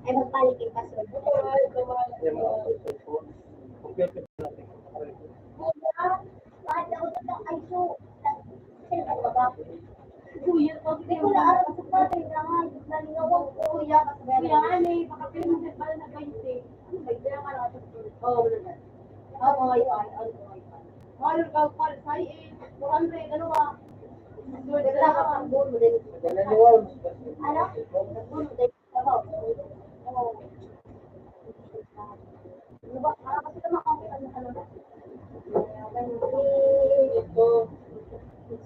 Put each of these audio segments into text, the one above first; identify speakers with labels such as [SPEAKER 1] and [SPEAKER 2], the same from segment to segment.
[SPEAKER 1] Ay, magbalik yung password. Bakit ako ito? Ay, so, sino ka ba? Kuya, pag hindi ko na alam sa pati, nalingawang kuya, kuya, ani, pakapin mo sa pala na 20. Ano ba, kaya ka lang oo, wala na. Ah, mga ipan, ano mga ipan. Mahal ka, pal, say, 400, ano ba? Wala ka pang buno din. Ano? Buno din. Oo. Ano ba? Kasi naman ako, ano na.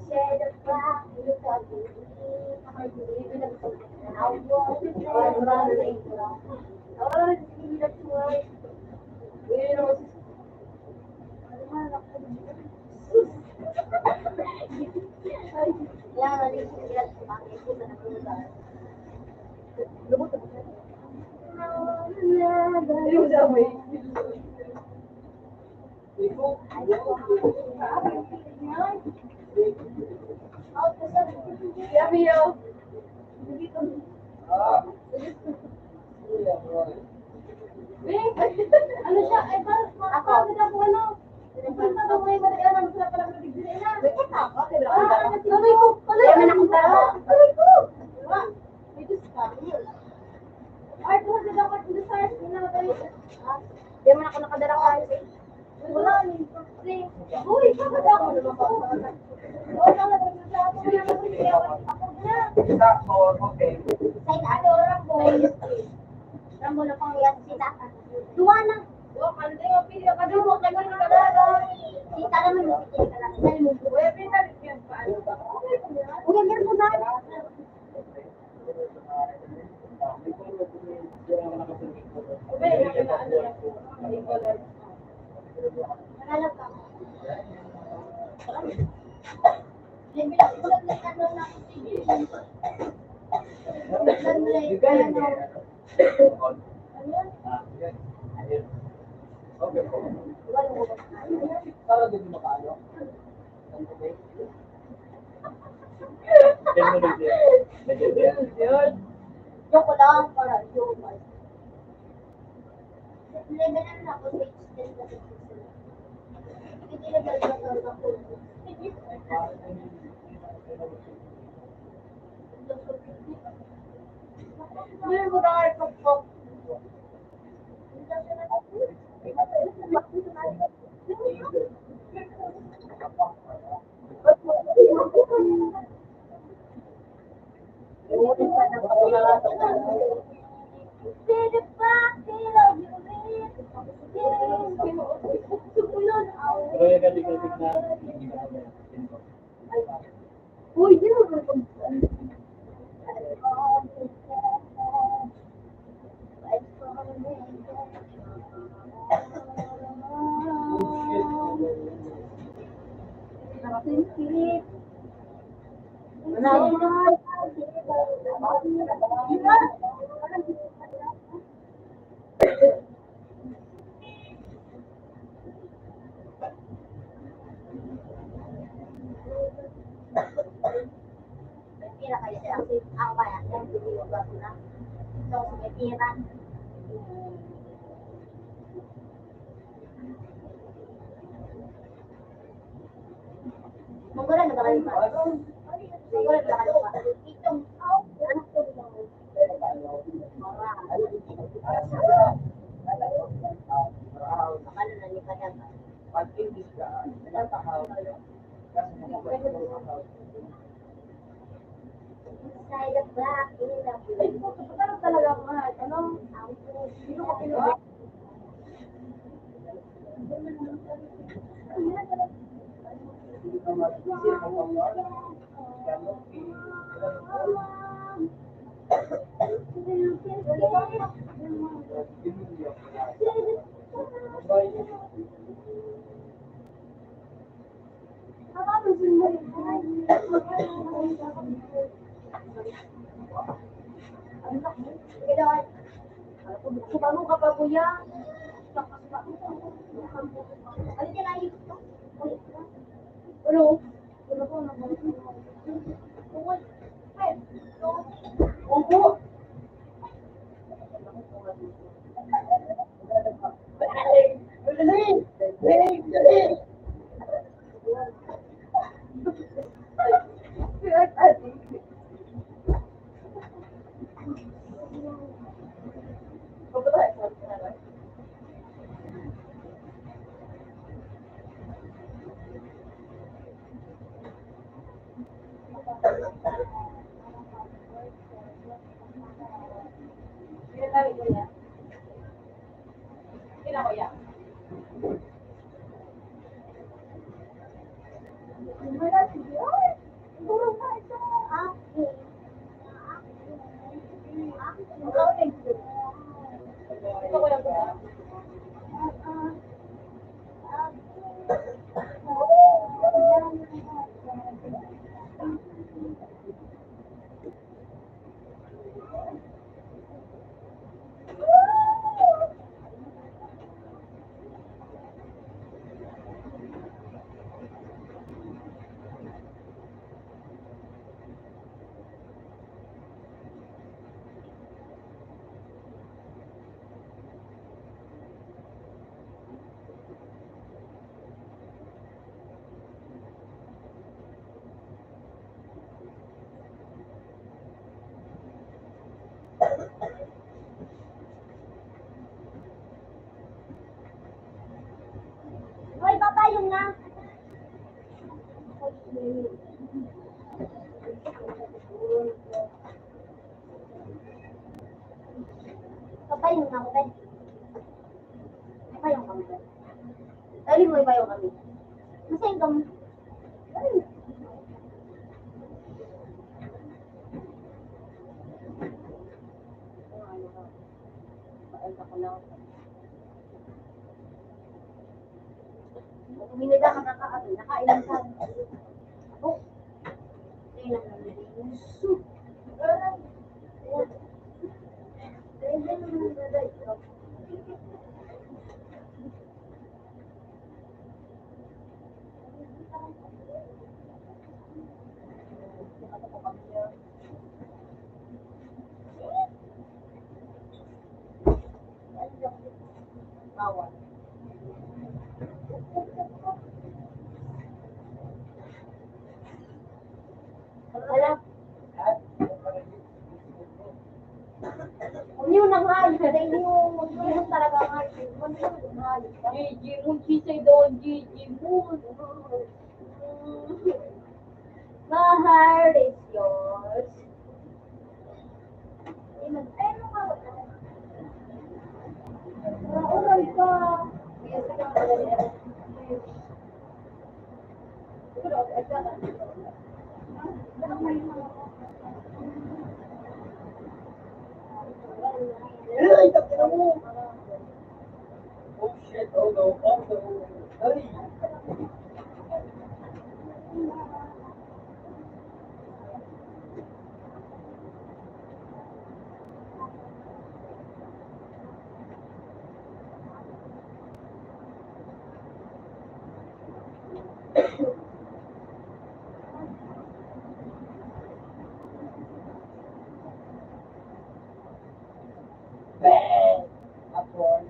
[SPEAKER 1] Share the flag, look at ano siya? Ay, parang ako, ako, ano? Basta daw may marianan sila pala sa bigyan na. Sabi ko, alam akong tao. Sabi ko. May Diyos ka. Ay, kung hindi dapat hindi sa akin na tayo. Di man ako nakadala ka. Wala, ni. Uy, bakit ako? Oo, nakadala sa ako. Ako na. Say, ano, Rambo. Rambo na pang yan, sita. Duwa na. Duwa ka, hindi mo pili ka duwa ka lang ka lang. Sita naman mo, pili ka lang. Dali mo. Uy, pinalik yan pa. Uy, meron mo na. Manalap ka. Joke lang para joke. Level na ako sa extend na hindi na gagawin ako. Hindi mo na ay pagpap. Uy, di mo ba Pira kayo sila. Ako kaya, yung video ba na? So, may pira. Manggulan na ba kayo ba? Manggulan na ba kayo ba? Itong, ano ko lang. Akala na ni Padang. Inside the black, pero talaga mahal. Ano? Sino ko pinuha? Kumano ka pa, kuya? Ano din ayos ko? Ano? Ano po? Opo. Sabi ko yan. Kina ko yan. Wala, sige. Ay, tulong na ito. Okay. Ito ko lang po. Hoy, papayong na. Papayong na, kapay. Papayong kami. Dali mo ipayong kami. Masayang kami. Minida ka nakakain, nakailan ka. Oh, kailan na nilin. Soup. Bawal. Wala. Yun ang ayos. Hindi yung talaga ang ayos. Gigi Moon, she say doon, Gigi Moon. My heart is yours. Ay, ano ka? Oral ka.
[SPEAKER 2] Ay, tapos mo. Oh shit, oh no, oh no. Ay. Bang! Upward.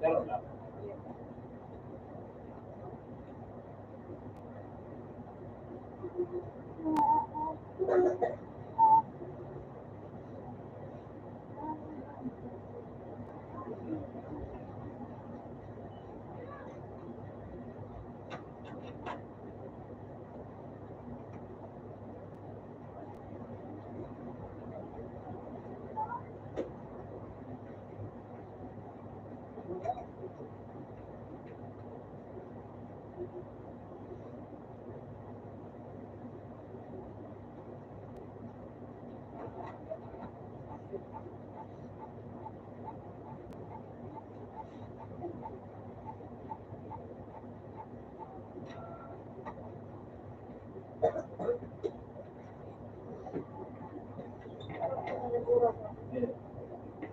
[SPEAKER 2] Meron lang.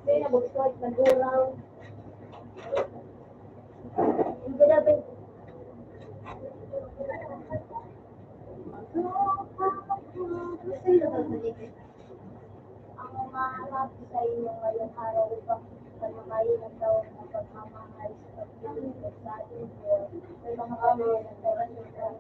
[SPEAKER 1] Hindi na bugtod, naguraw. Hindi na ba? Ang umahanap sa inyo ngayong araw upang pagmamahilan daw ng pagmamahal sa pagbibigay sa ating Diyos. May mga kami ng orasyon.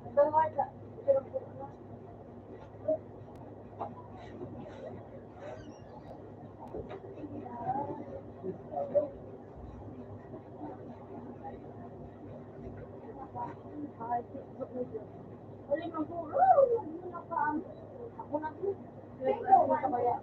[SPEAKER 1] ano kaya?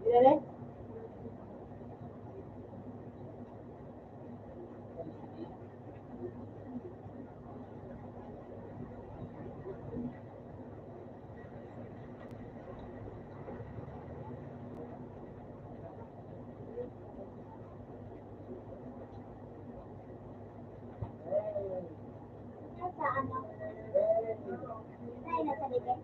[SPEAKER 1] Dinere? Nasa ano? Ay, nasa likod.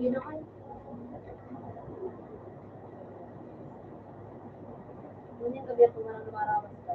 [SPEAKER 1] Yun ako. Yun yung gabi ako marang lumarawas ka.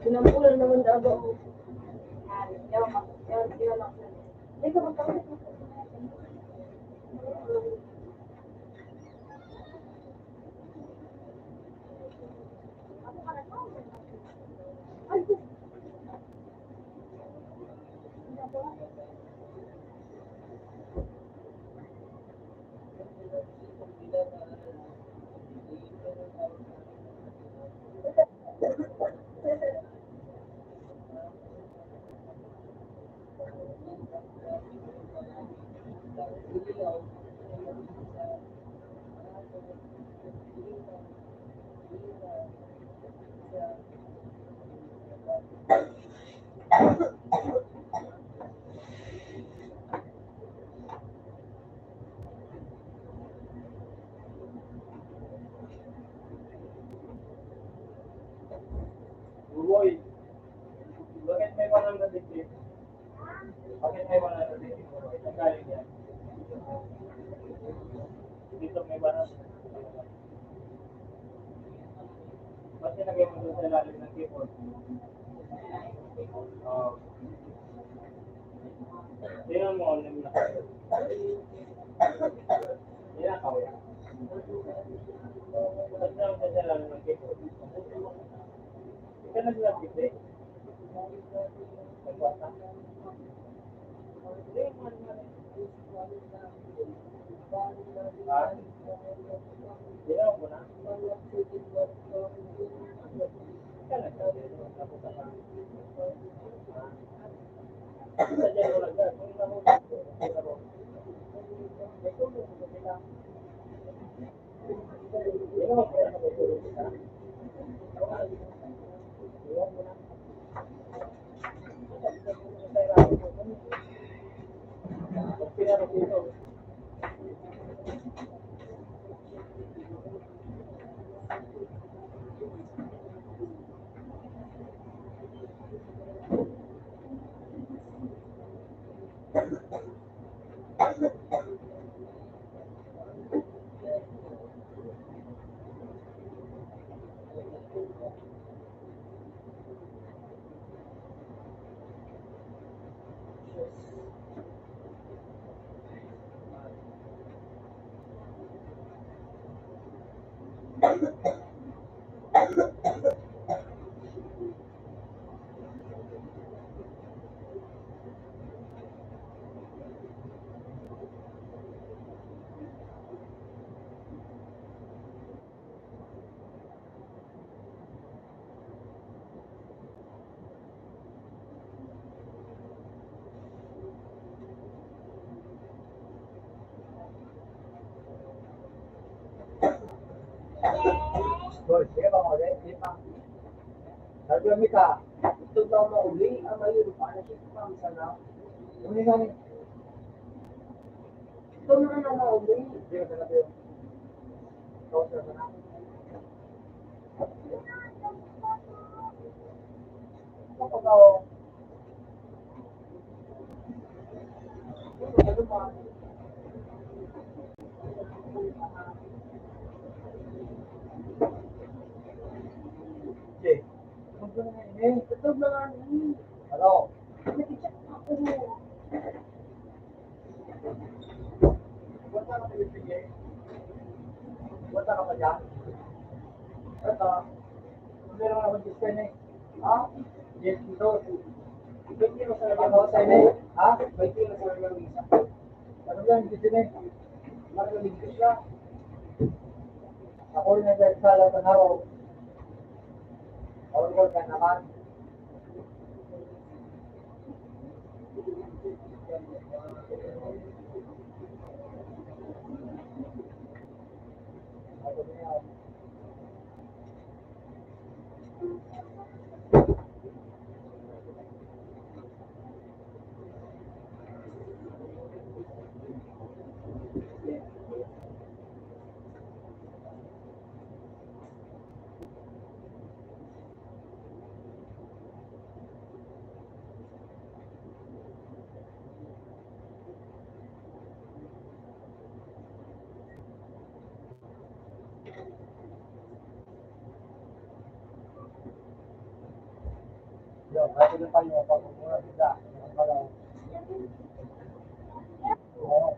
[SPEAKER 1] Pinampulan naman daw ako. Hindi ka magkakalit.
[SPEAKER 2] Bakit may 184? Ang galing yan. Dito may 184. Ba't sinagay mo doon sa ilalim ng keyboard? Oo. Tingnan mo kung ano na. Ninakaw yan. Ba't naman sa ilalim ng keyboard? Hindi ka naglapit eh. Nagbasa? Hindi, ha? Ginawa mo na? Kailan ka? Tapos na ka? Sadya mo lang dyan. Kung nahulog ko, pero may tulong ko sila. Ginawa ko na may tulong sila. Ginawa mo na. Pag pinarap dito, Boy, sige ba mo rin? Sige pa. Sabi kami ka, ito daw mauli, ang mayroon pa na siya pang sana. Ano nga ni? Ito naman ang mauli. Sige ka na yun. Ito sa sana. Ito daw. Ano ba? Sige. Ito na nga ni. Ano? Nag-check ako. Wala ka pinipigay. Wala ka pa dyan. Ito. Meron ka naman discount eh. Ha? Yes, ito. 20 na sa laban mo sa inyo. Ha? 20 na sa laban mo isa. Ano yan? Dito na eh. Magaligtas siya. Ako rin nag-sala sa araw. Ako rin ka naman. Ako rin yan. Yo, natin na tayo pag-mura sila. Ang malaw. Oo.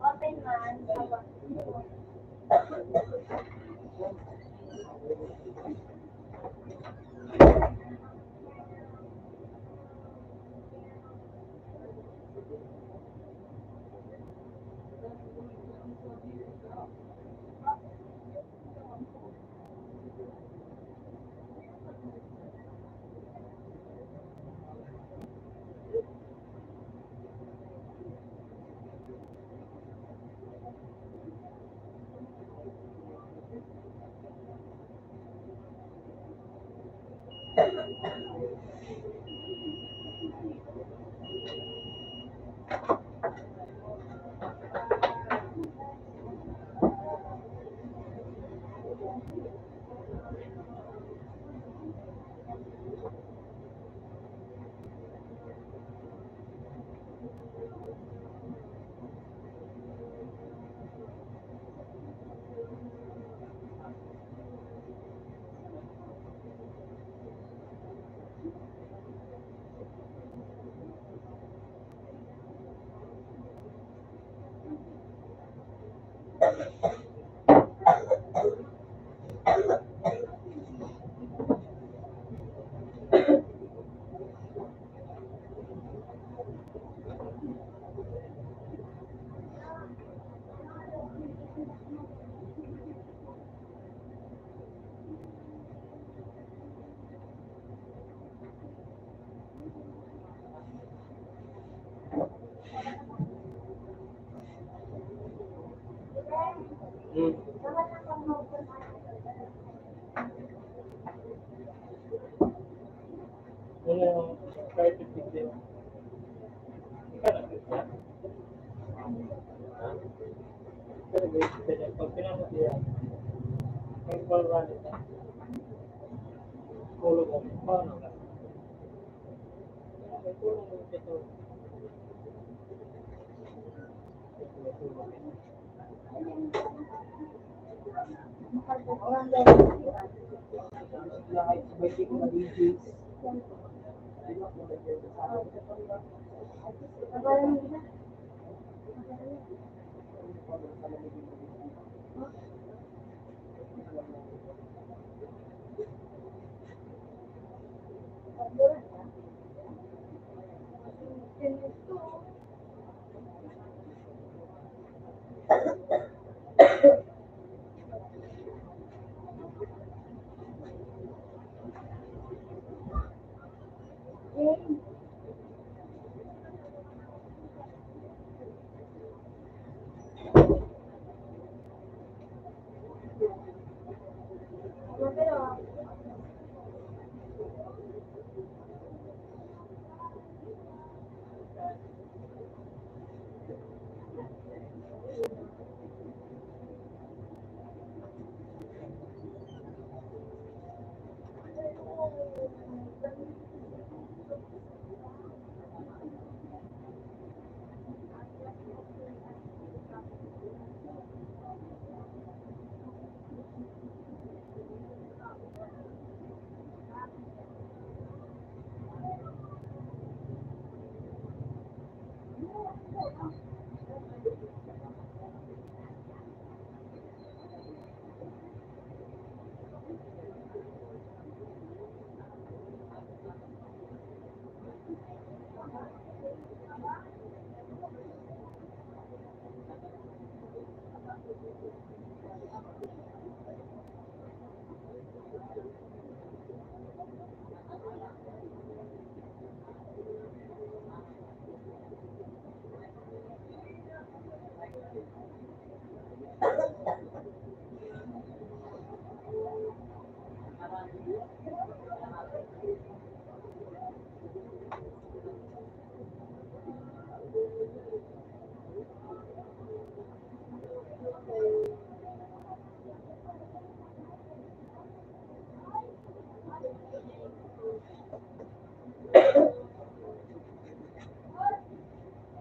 [SPEAKER 1] Open man.
[SPEAKER 2] Yung private video. Ikaw na, Christian? Pero guys, pag pinamot niya, may valid na. Tulog mo, paano ka? May tulog mo dito.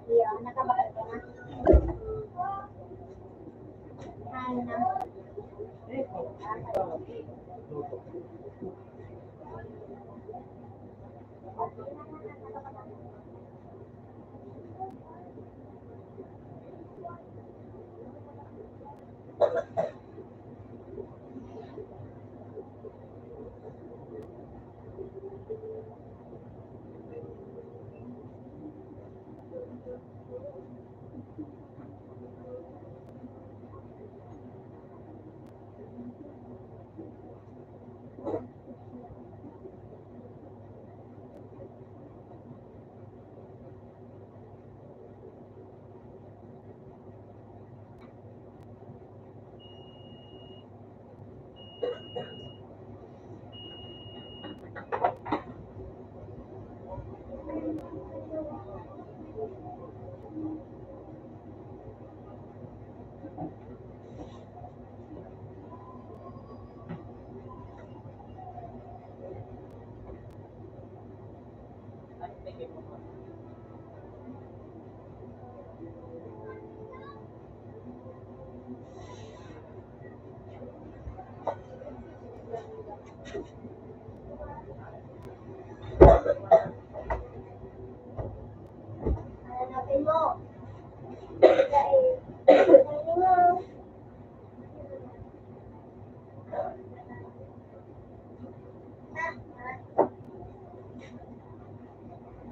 [SPEAKER 1] Yeah, nakabakal ka na. Ano na? Hanapin mo. Hanapin mo.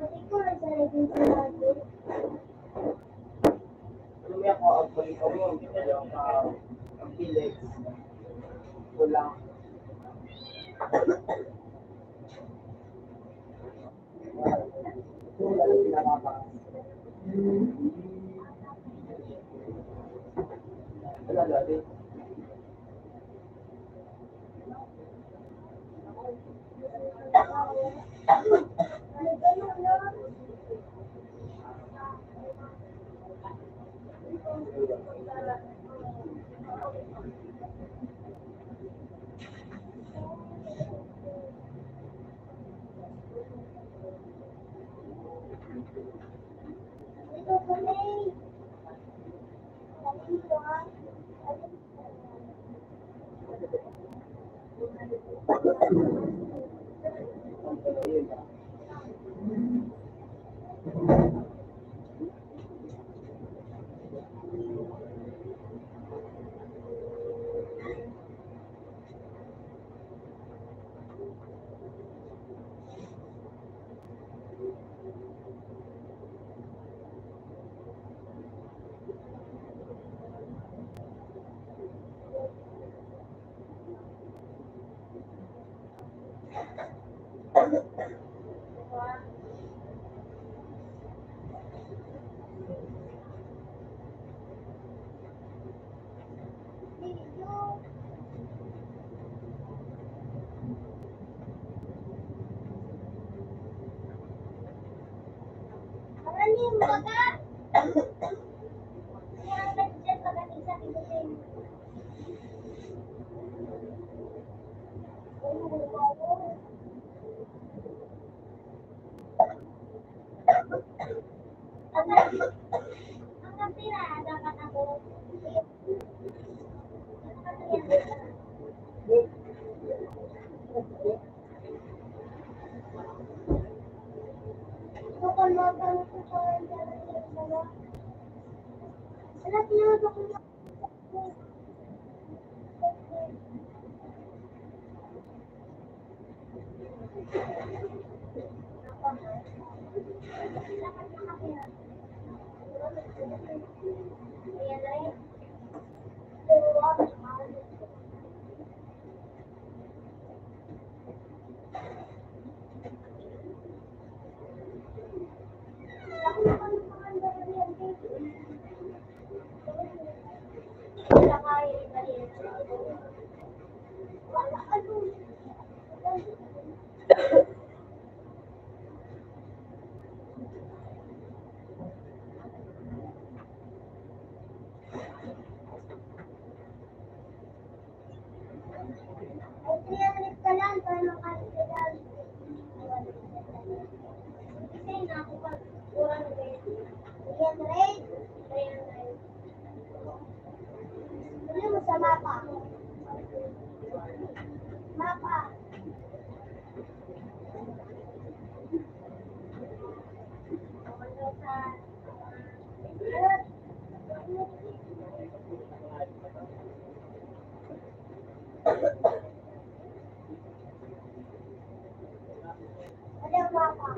[SPEAKER 1] Pati ko, nagsaray din sa natin.
[SPEAKER 2] Alam mo ako, ang balito mo, ang village. Kulang. Wala lang pinababa. Wala dati.
[SPEAKER 1] Dito kami. Dito ah. Ano yung baga? Kaya nag-chat pagdating sa pinutin. Ang kapira, dapat ako. Bukod mo ba ito sa mga? Alam niyo, bukod mo. Ayan na rin. Mapa. Mapa. Ada mapa.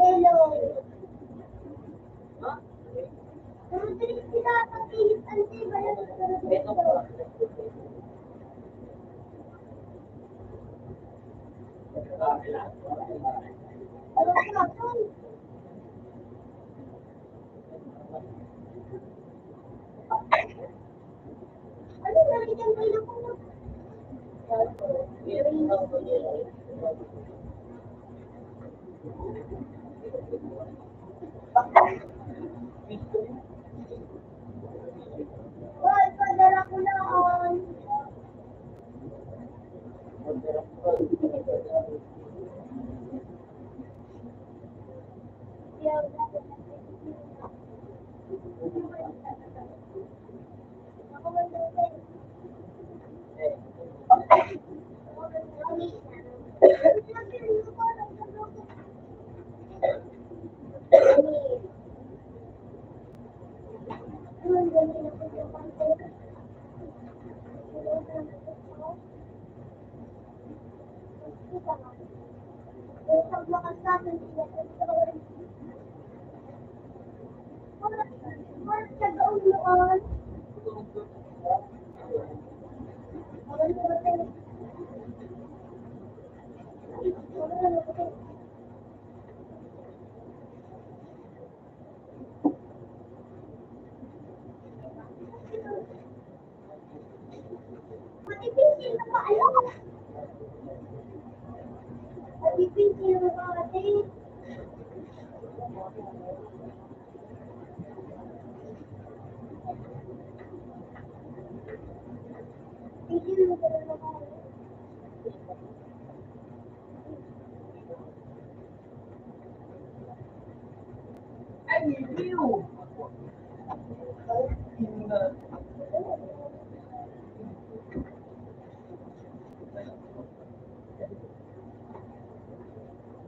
[SPEAKER 1] Yellow. Tuloy sila, pag-ihip ang tiba yung ano ka, Tol? Ano nakikita mo yung puno? Hoy, padala ko lang. Matipid na paalam. Matipid na paalam.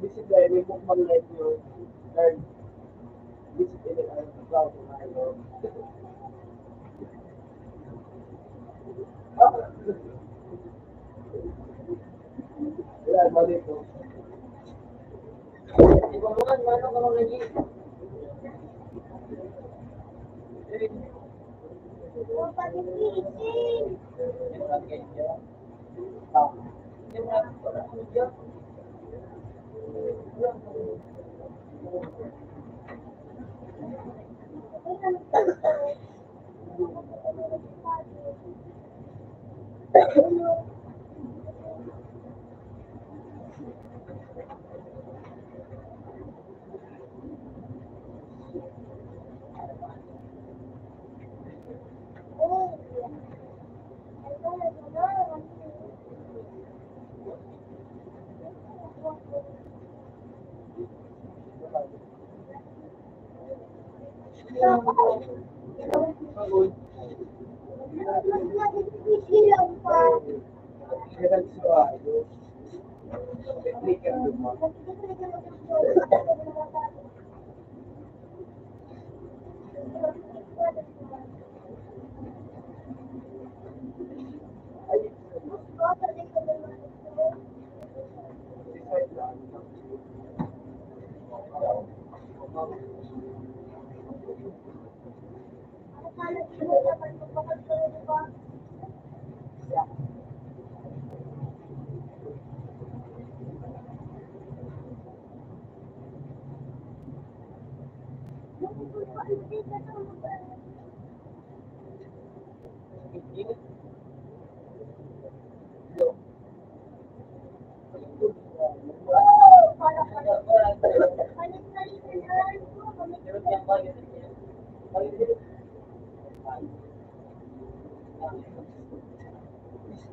[SPEAKER 2] Basically, may mukbang life yun. Learn. Basically, ang cloud na yun. Wala, mali po. Ikaw naman, mano ka mga lagi.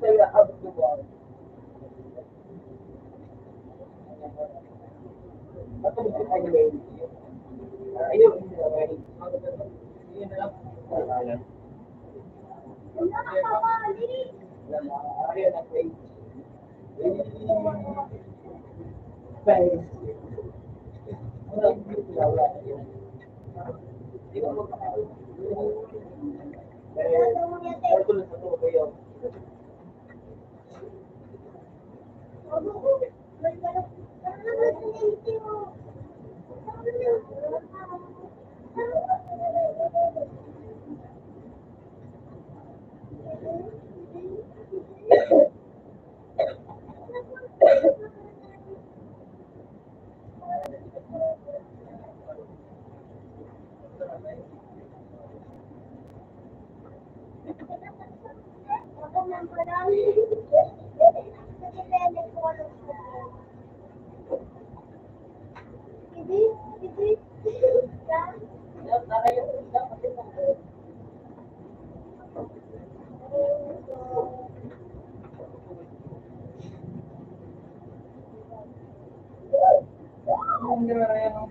[SPEAKER 2] Stay out of the water. Ba't ko gusto kayo ngayon? Ayun, okay. Yun na lang. Ayun, okay. Bye. Ang gano'n na yan, no?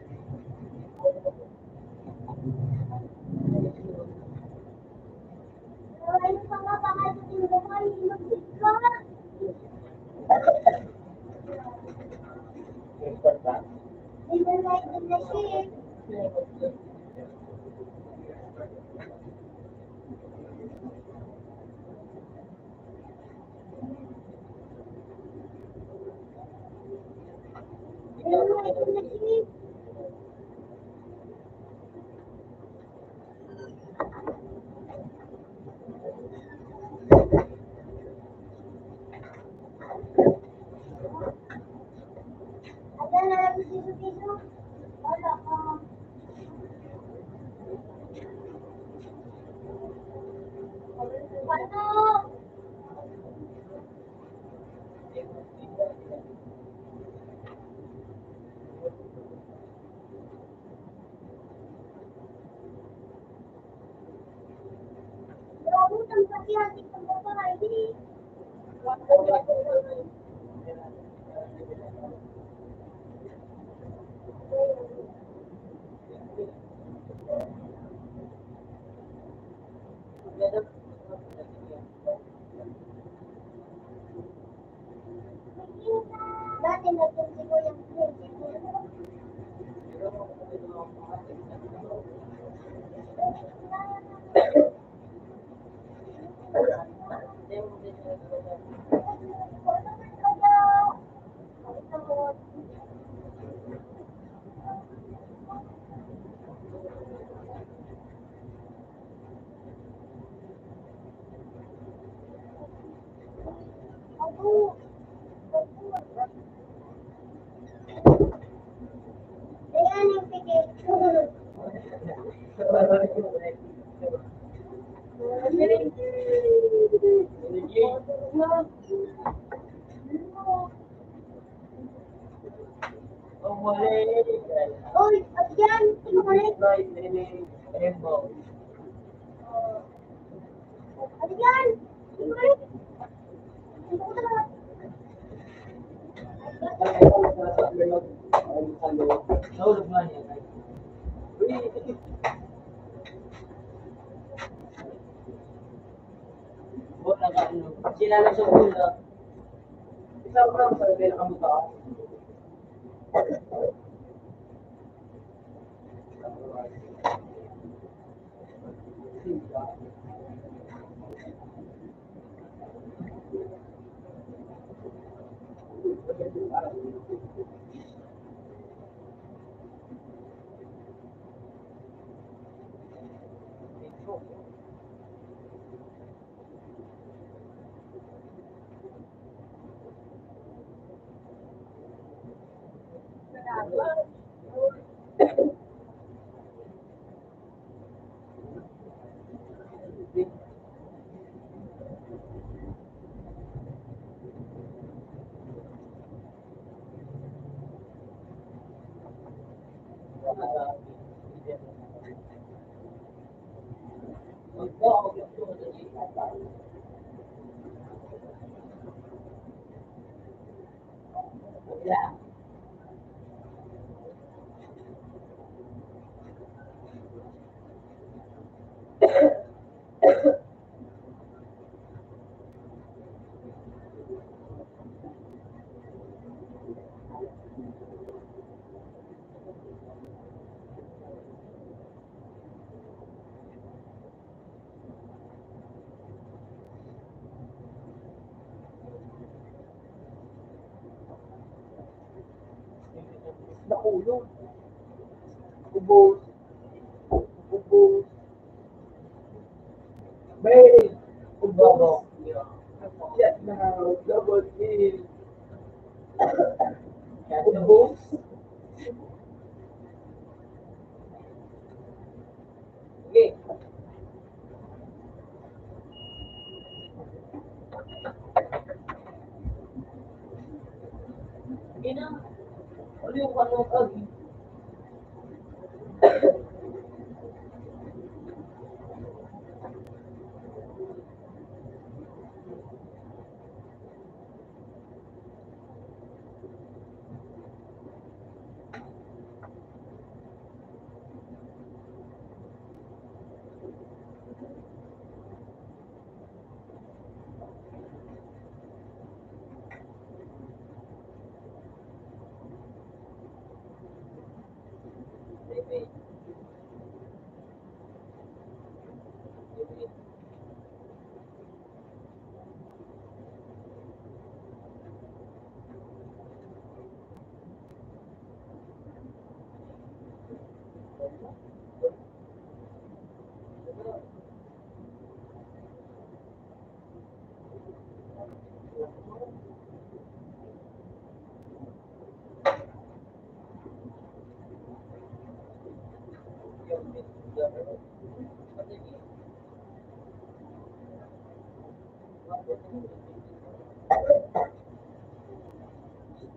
[SPEAKER 1] Dati nagpunti ko yung Ayan yung ticket. Uy, at yan, tingnan. At yan, tingnan.
[SPEAKER 2] Nahulog nga niya. Sila lang sa ulo. Isa ko lang sa bela ka mo ka. Yeah. Nakulong. Ubus. Ubus. May. Ubus. Yes, now. Double kill. Ubus. Okay. Ina. Ano yung kanong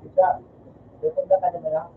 [SPEAKER 2] Isa. Dutong ka naman lang.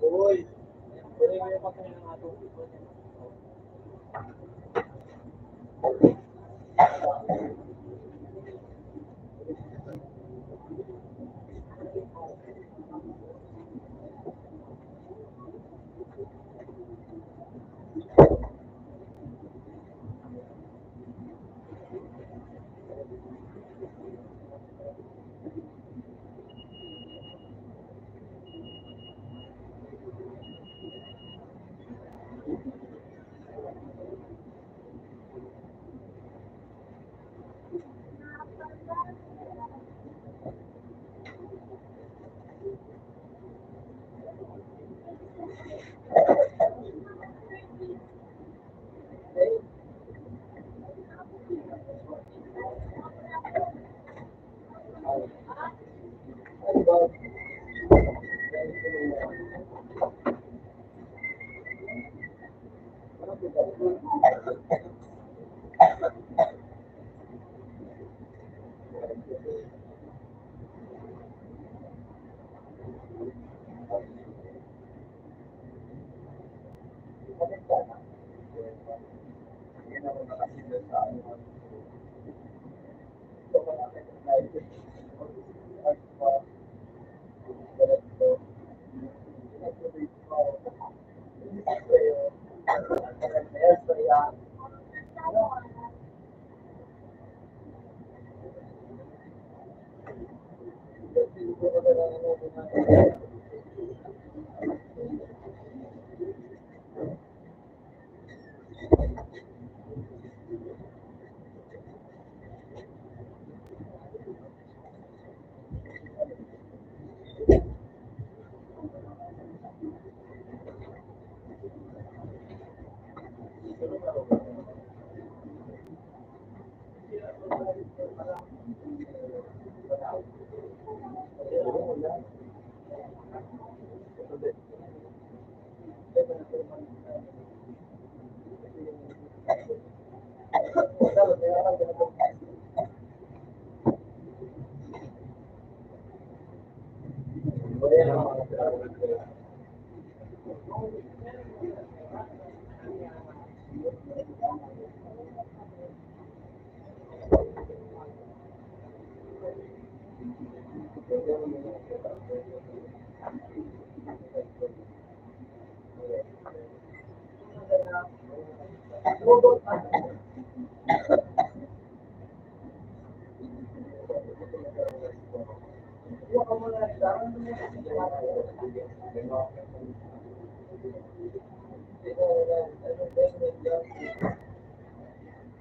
[SPEAKER 2] Uy. Pwede kayo pagkain ng ato.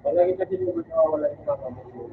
[SPEAKER 2] Palagi kasi hindi mo nawawala yung mga mo.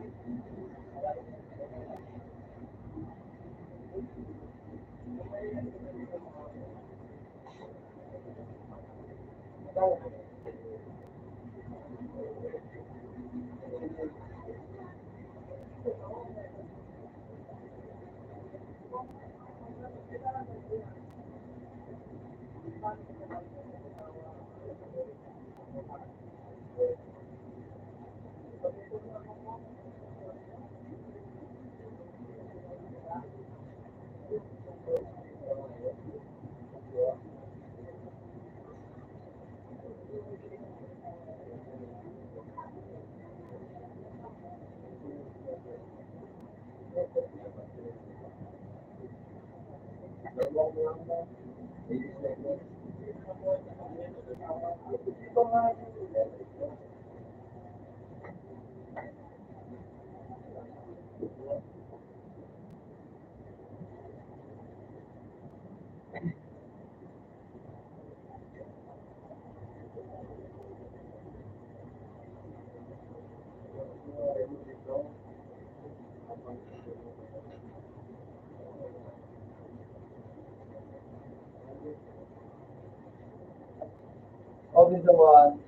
[SPEAKER 2] Obvious the one.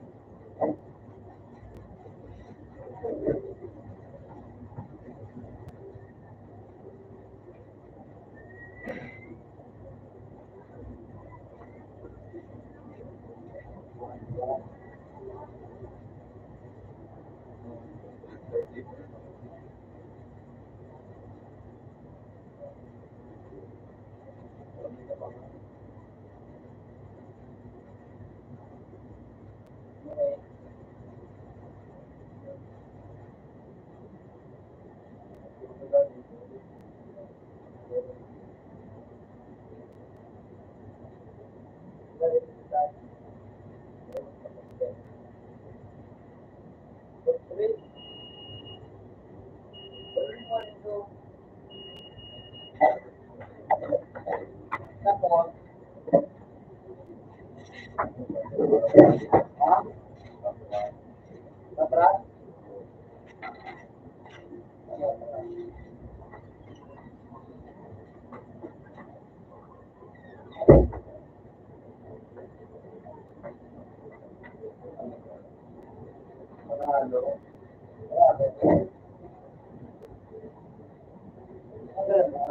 [SPEAKER 2] Magkano?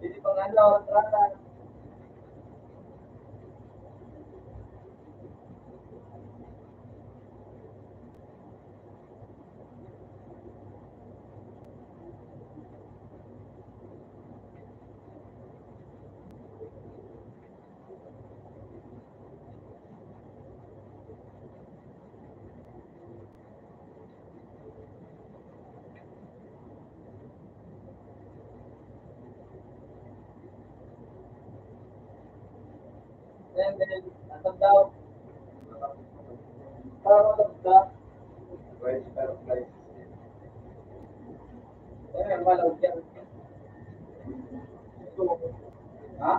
[SPEAKER 2] Hindi pa nga lang, trata. Then, atag daw. Para matag ka. Eh, malaw yan. Ha?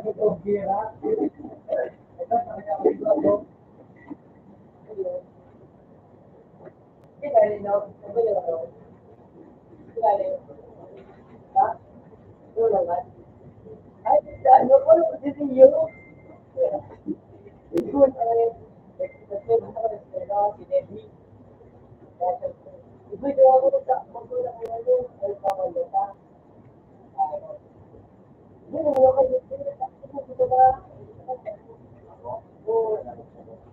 [SPEAKER 2] Ito, gira. Ito, nakakalimutan ko. Kilala no? Ano yun, ano? Kilala yun? Ha? Ano naman? Ay, ano ko, kasi yun. Ito, si Debbie. Ito, ito ako sa magkula ko ano, ay pamalita. Yun, ano kayo, ito ba?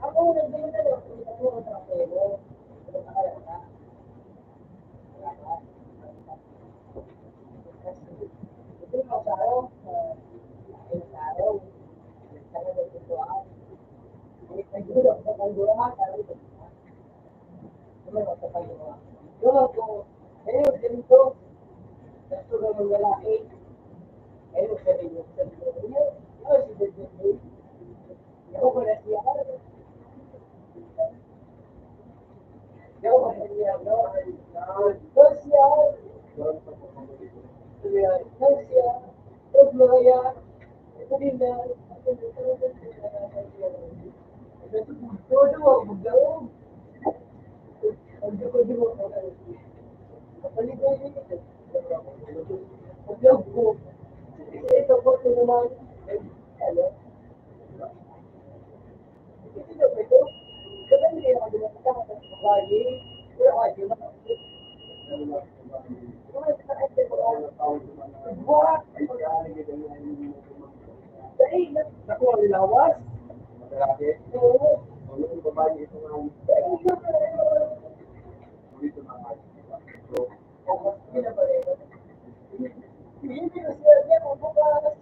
[SPEAKER 2] Ako, nandun na lang. Ako, nandun na lang. Ito yung araw, araw, sana nagtutuan. Nagdulo, sa pagdulaan, sabi ko, ano sa pagdulaan? Doon ako, ayun, ganito, nagtulo ng lalaki, ayun, sabi ko, yun, si Bebe, ako ko na siya, ako ko na siya, no? Doon siya, doon siya, doon Gloria, ito din na, todo ako, magdawag. Ang dito mo, kapalitan niyo, magdawag ko. Ito po ito naman, ano, ito na ito, kapag hindi ako dinakita, kapag pero ako, di ba? Buhat! Dahil, nakuha nilawas. Oo. Hindi ko siya niya kung bukas.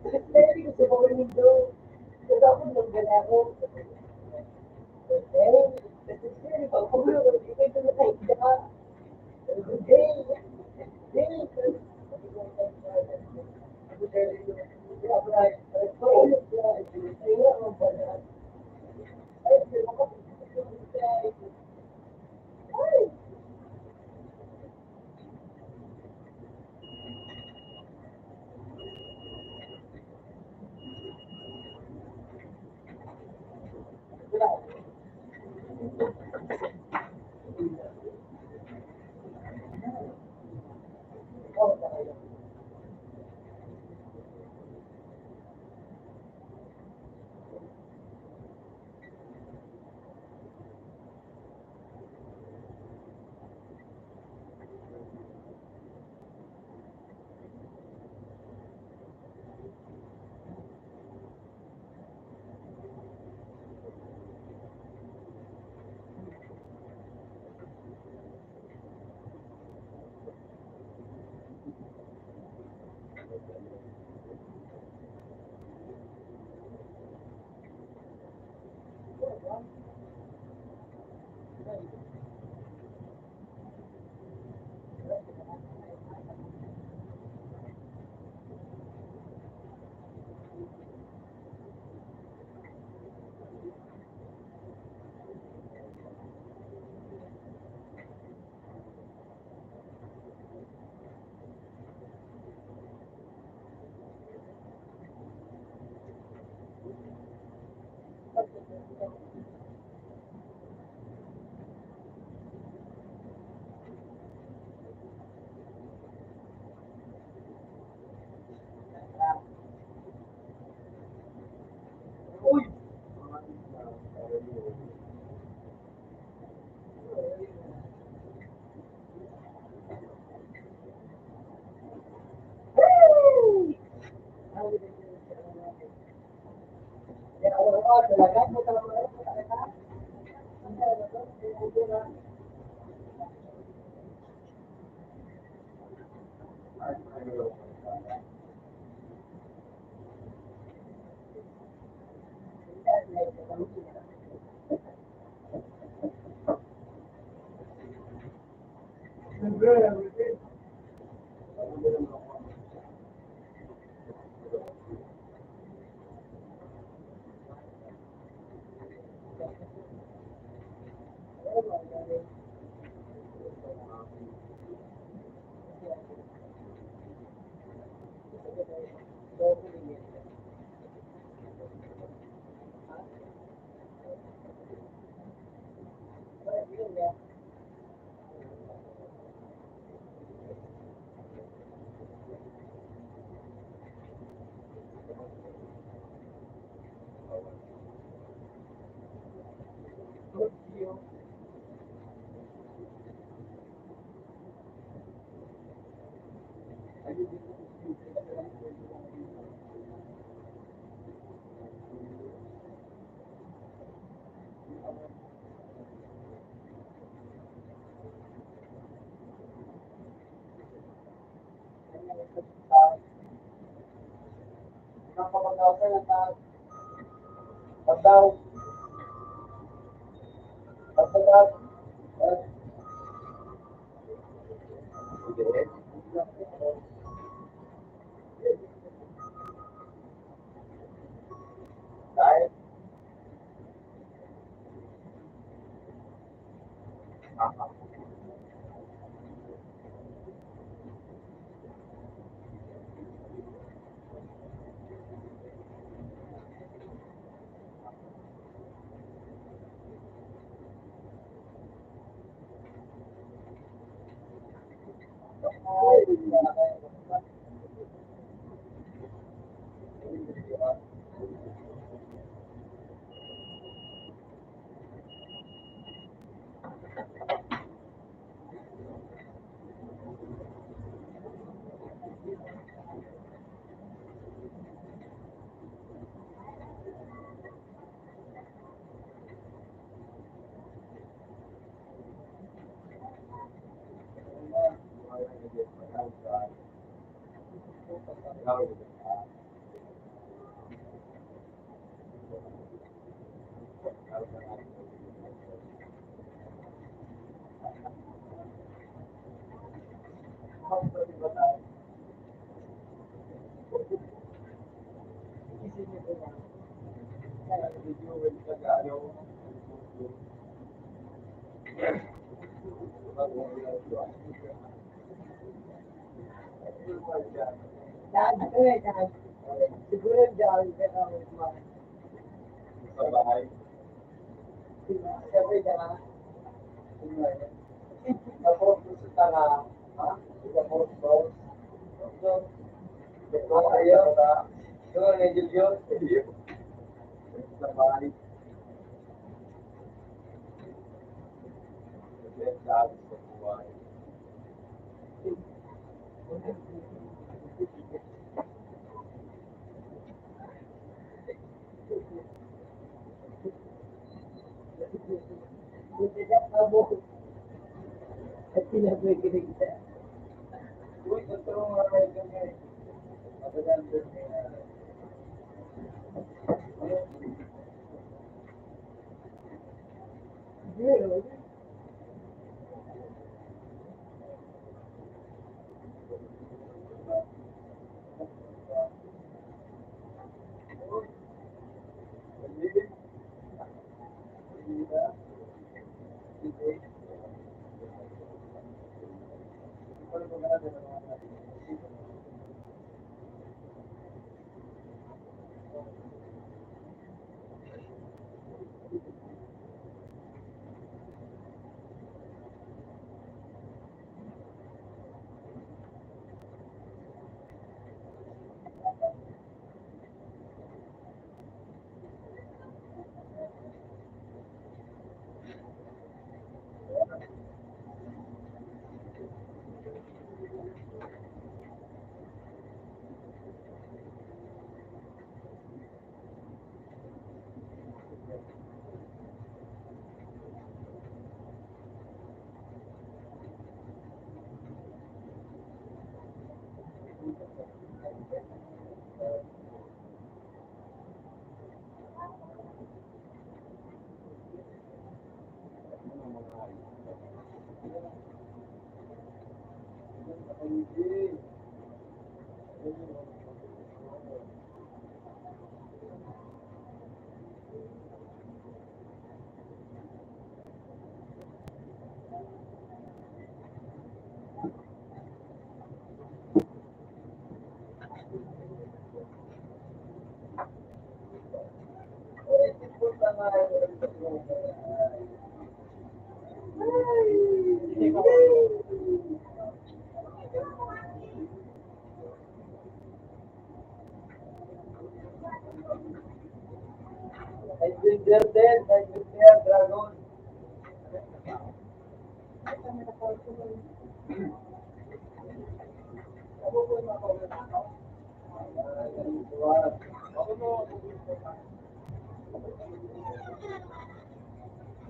[SPEAKER 2] Hindi ko siya mawaling daw. Kasi ako nang ganako. Eh, kasi siya, pag kumulong, hindi ko na tayo ka. Uy! Pagdaw. Pagdaw. Sige. Dahil. Siguro dyan, sa bahay. Siyempre dyan, tapos sa tanga, ha? Tapos dos. Tapos ayaw, doon ang Diyos. Sa bahay. Sa buhay. Uy, ito mga kaibigan. Mabagal din. Dragon.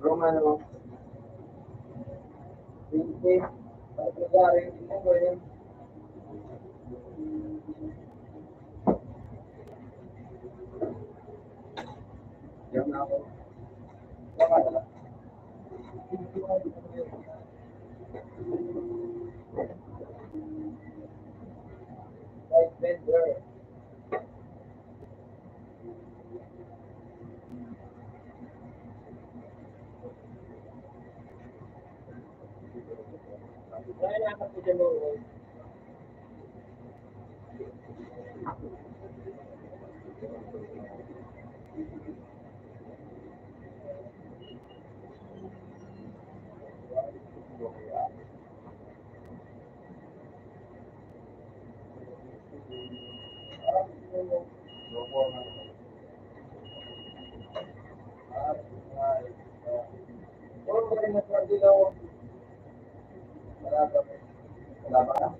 [SPEAKER 2] Romano. Hindi. Pagkagaling mo ba yun? Diyan na ako. Baka na. Right vendor. Wala na ako dyan mo. Wala ba?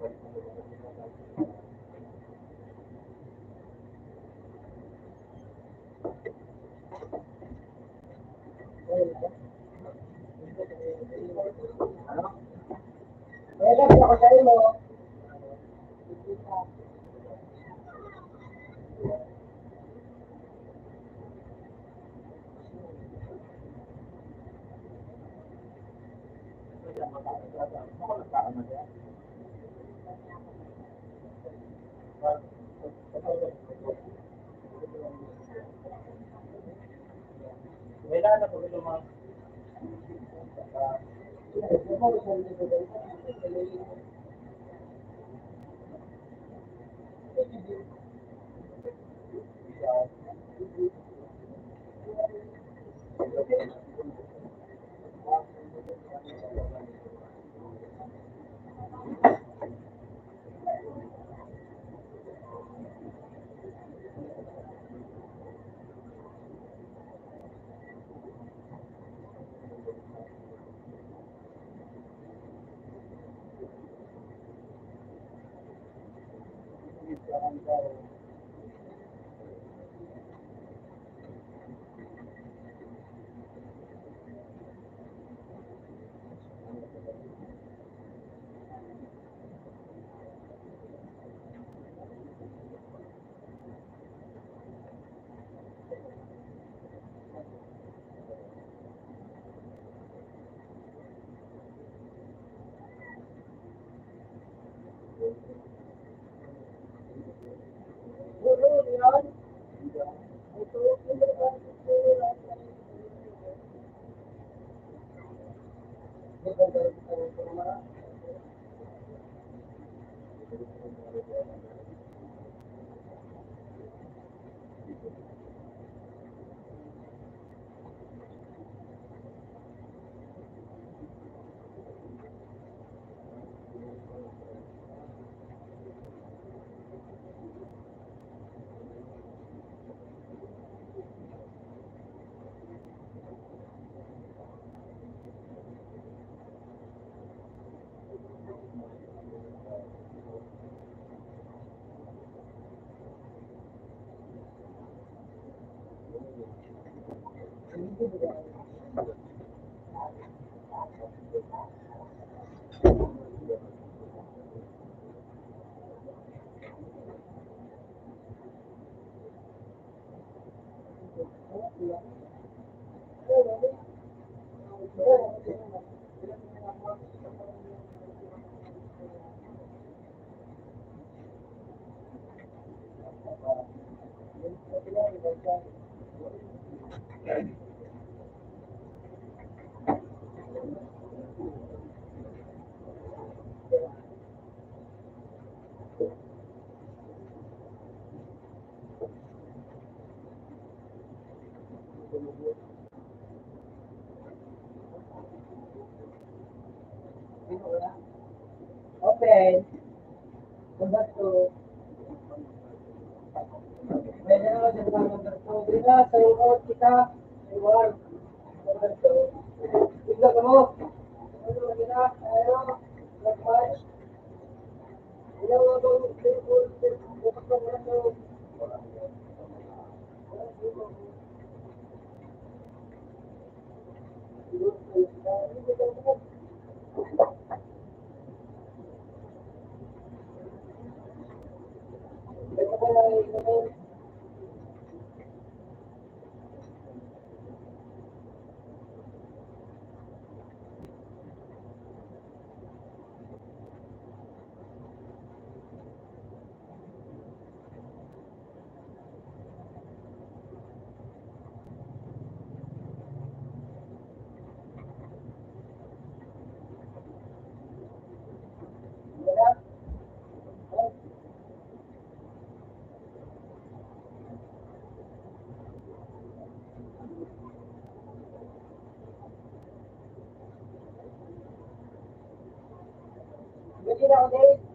[SPEAKER 2] Ano? Kaya sabi ako sa'yo mo, ako nagkakamali. Kailangan na pag lumang open. Number 2. Pwede naman dyan sa number 2. Dila, sa'yo ko, kita. Iwan. Number 2. Bigla ka mo. Ano, dila, ano, nag-match. Ilang mga bang bukas na muna to. Ito ko lang ito. Hindi na ako date.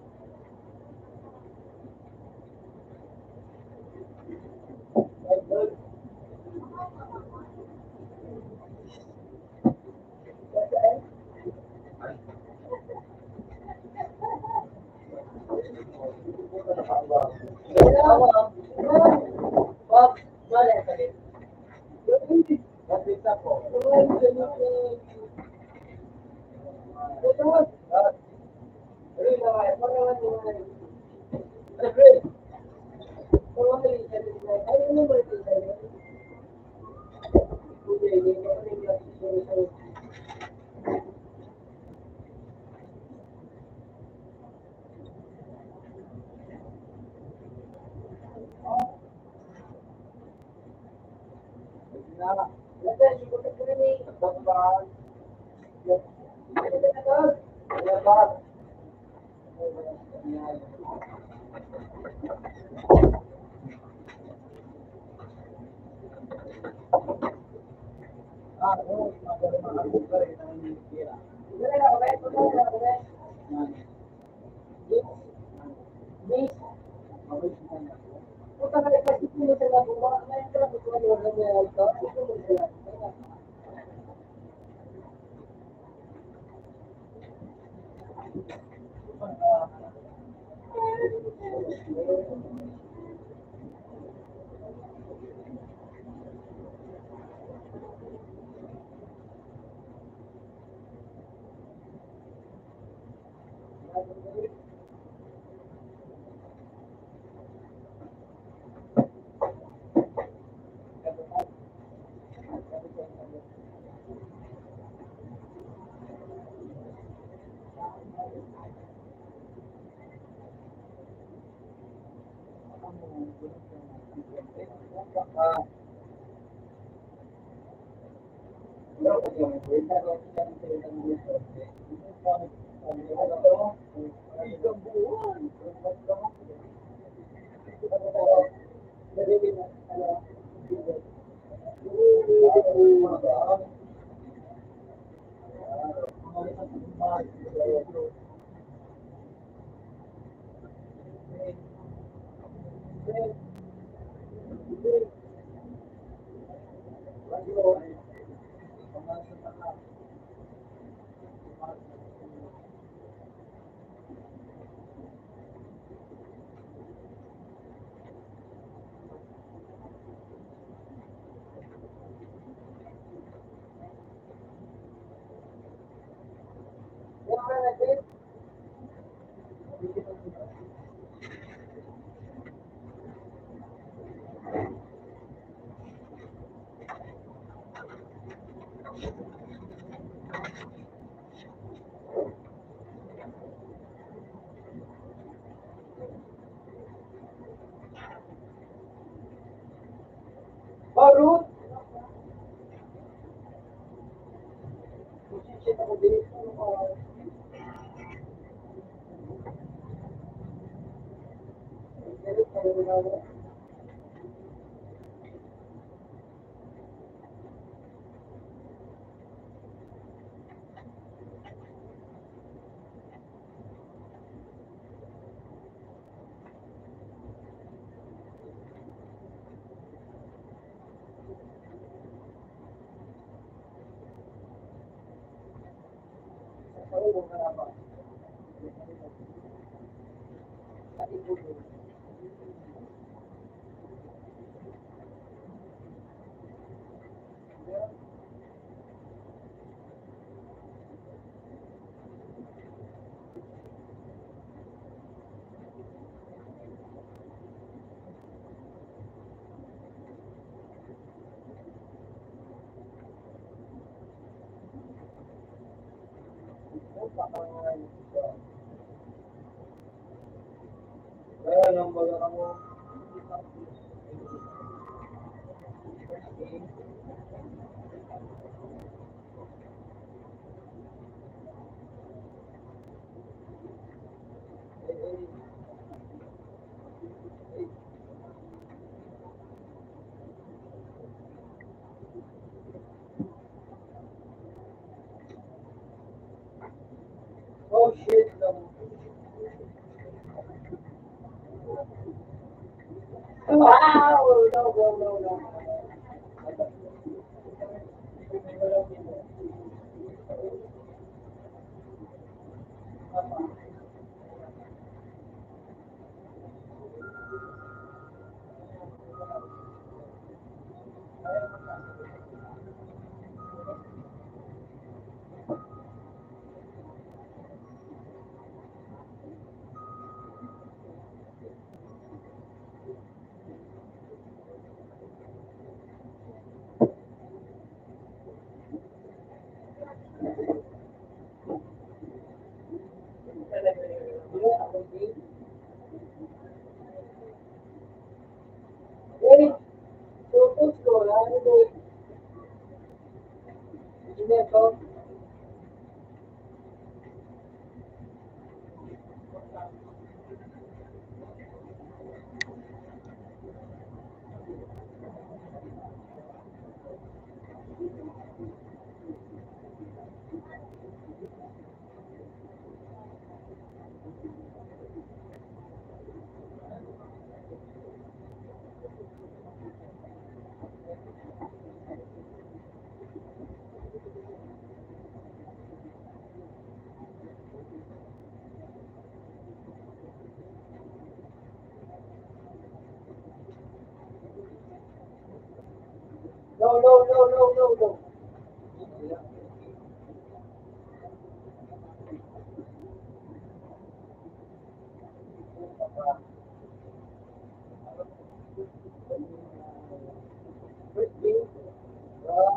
[SPEAKER 2] No, no, no, no, no, no.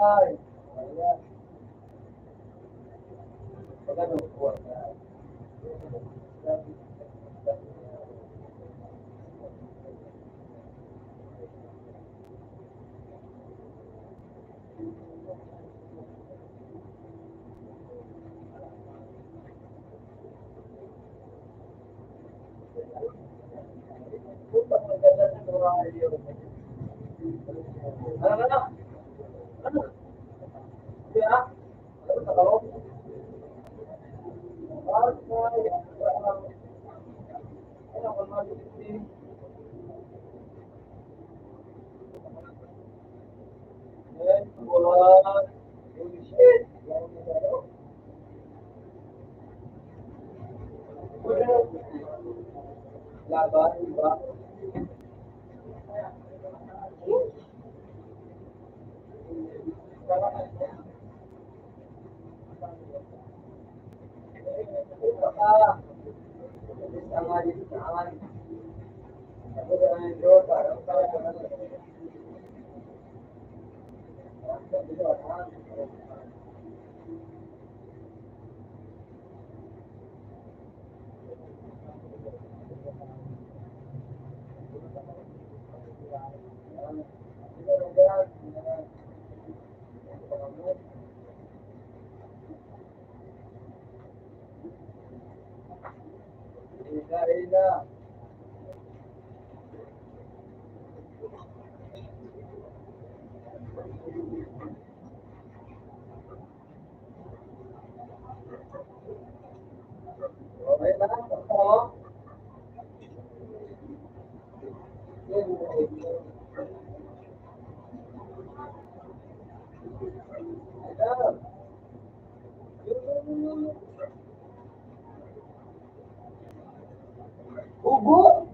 [SPEAKER 2] Ay, ayan. Magano po. Ano, ano? Ano? Kaya? Ano sa loob? Laban, diba? Okay na? Oo. Ubo!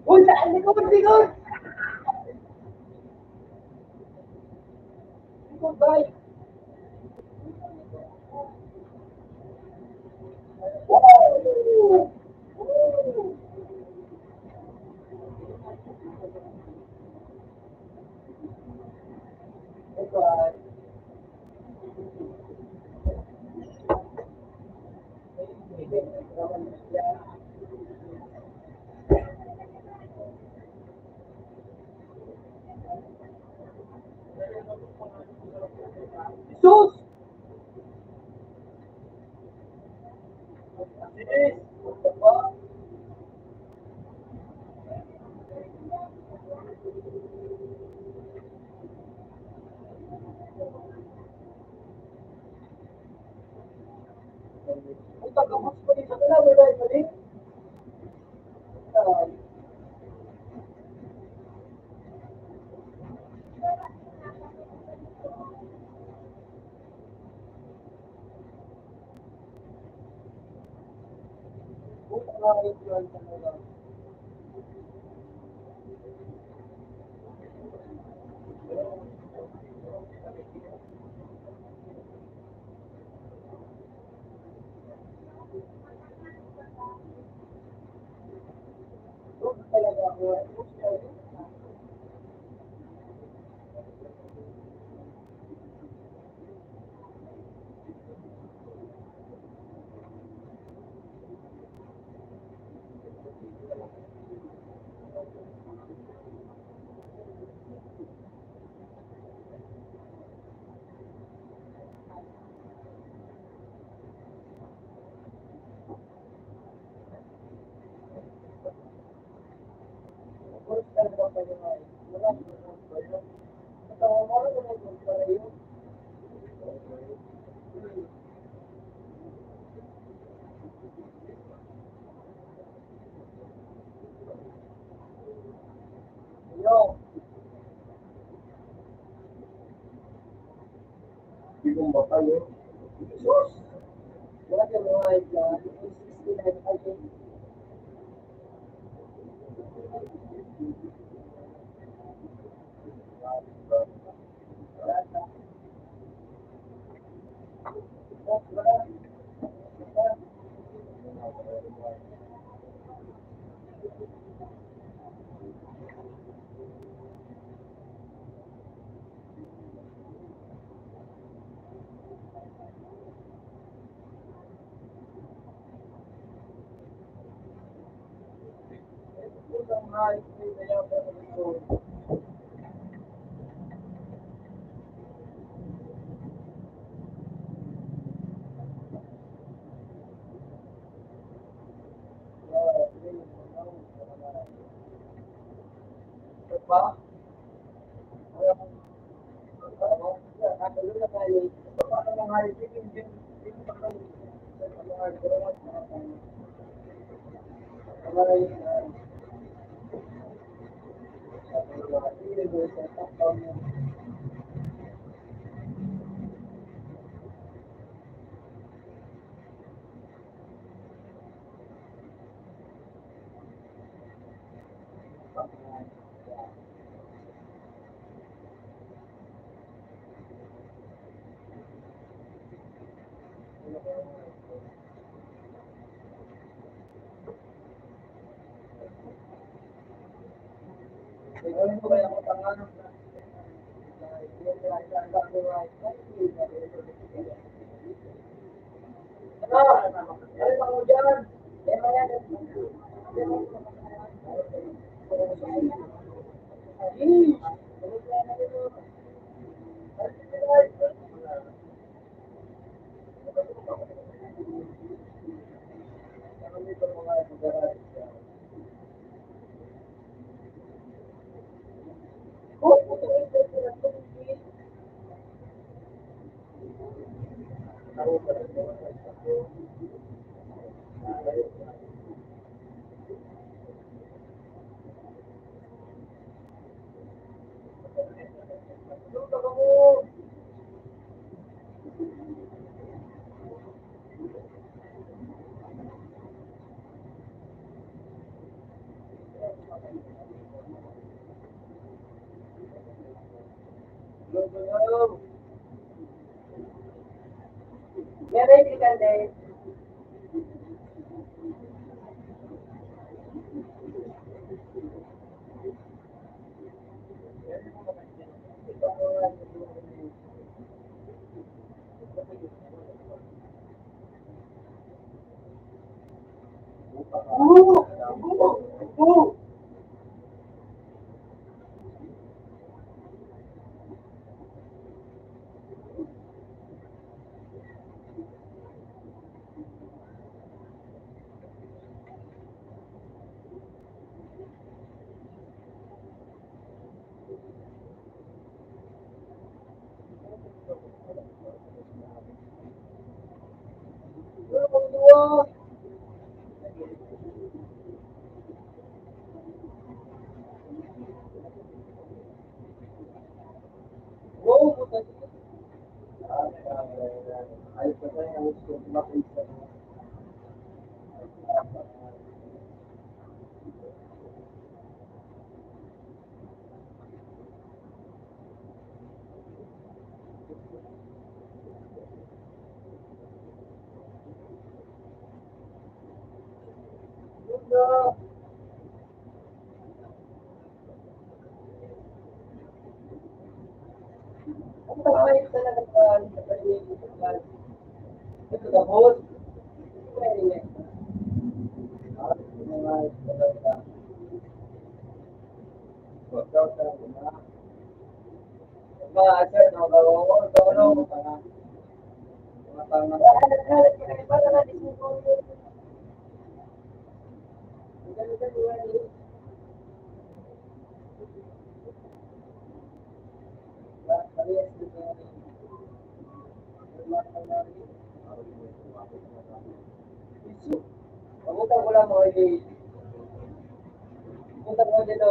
[SPEAKER 2] Uy, saan likod, likod? guys. Jesus! Bilis! Ang tagamas pa rin sa kanila, wala yung mali. Buta nga kayo yun sa kanila. Buta talaga ako. Buta talaga pa yun ay. Wala yung pa yun. At ang umara ko na yung para yun. Yo, hindi kong baka yun. Jesus! Wala yung mga ito. 69 kasi. Wala na. Wala. Buta nga ito. Kaya pa ito. Pa? Hello. Meron din ka din. Pumunta ko lang mo, pumunta ko dito.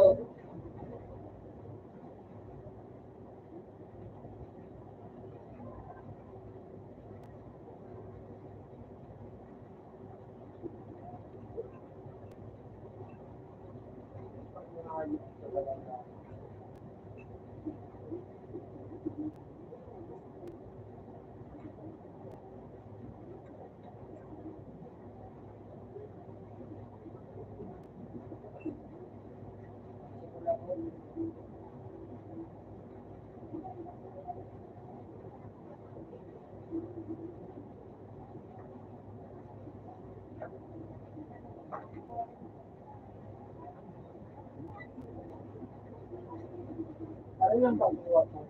[SPEAKER 2] Ano yung pag-iwag mo?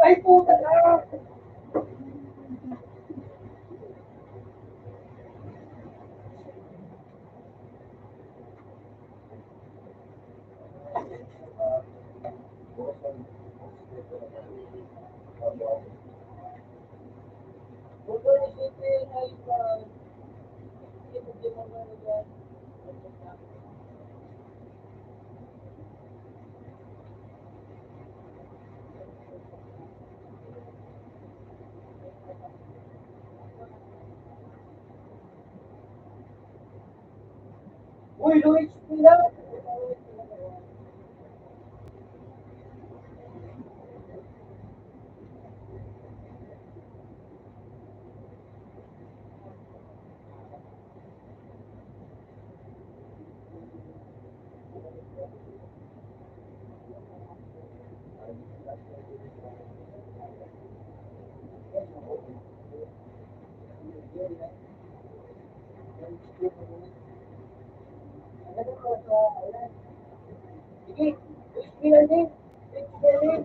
[SPEAKER 2] Ay, puta na! Uy, Luis, pila! Sige, ilan din. Ilan din.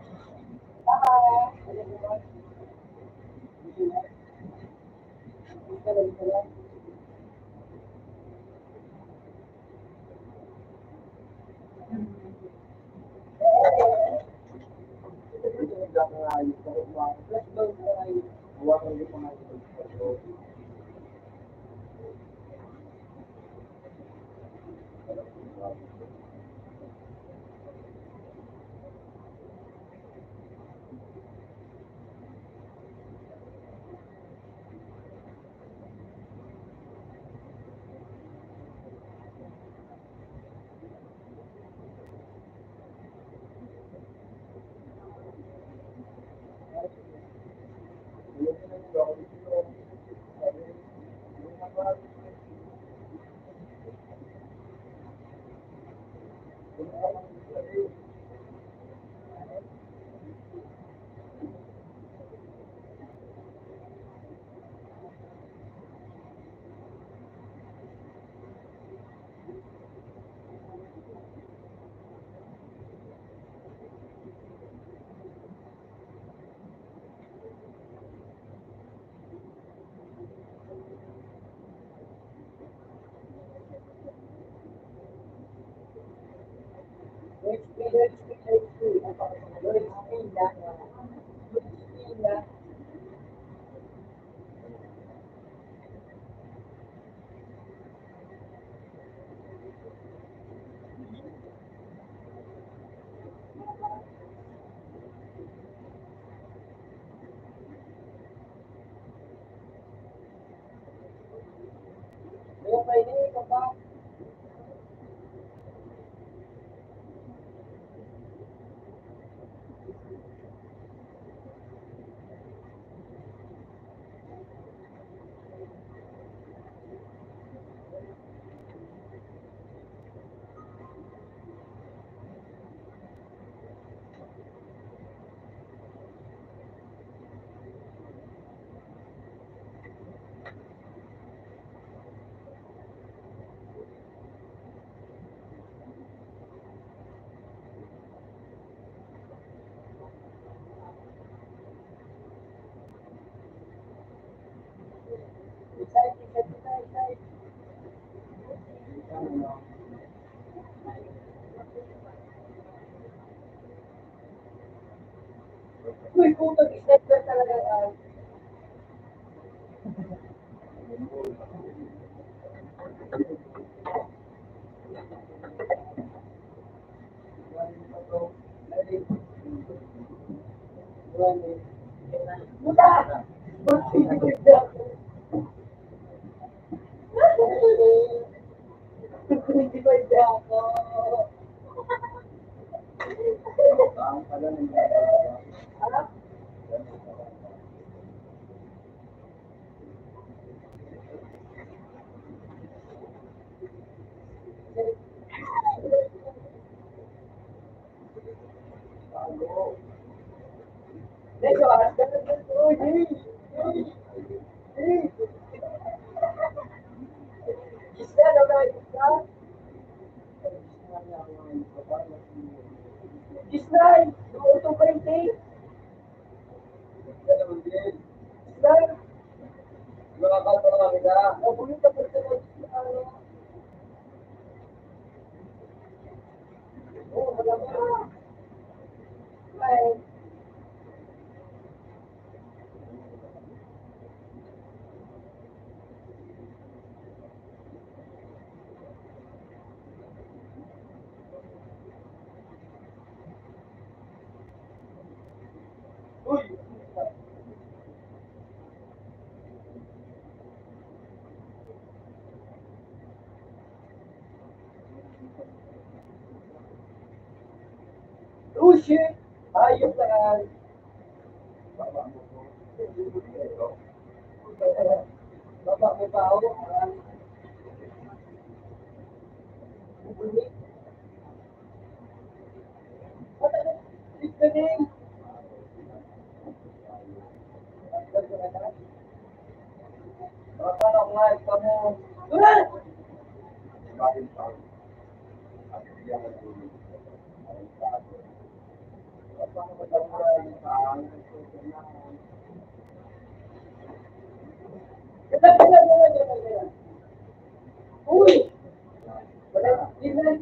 [SPEAKER 2] Uy, putang sniper talaga. Puta! Hindi ba ako? Medyo aras ka na dito. Isla, no na isla. Isla, ito pa rin tayo. Isla. Nakakal pa kami ka. Nabulit ka pa rin sa isla. Oo, wala ka. Bye. Uy! Oh shit! Ayos na yan. Baba mo pa ako. Uy! Tignan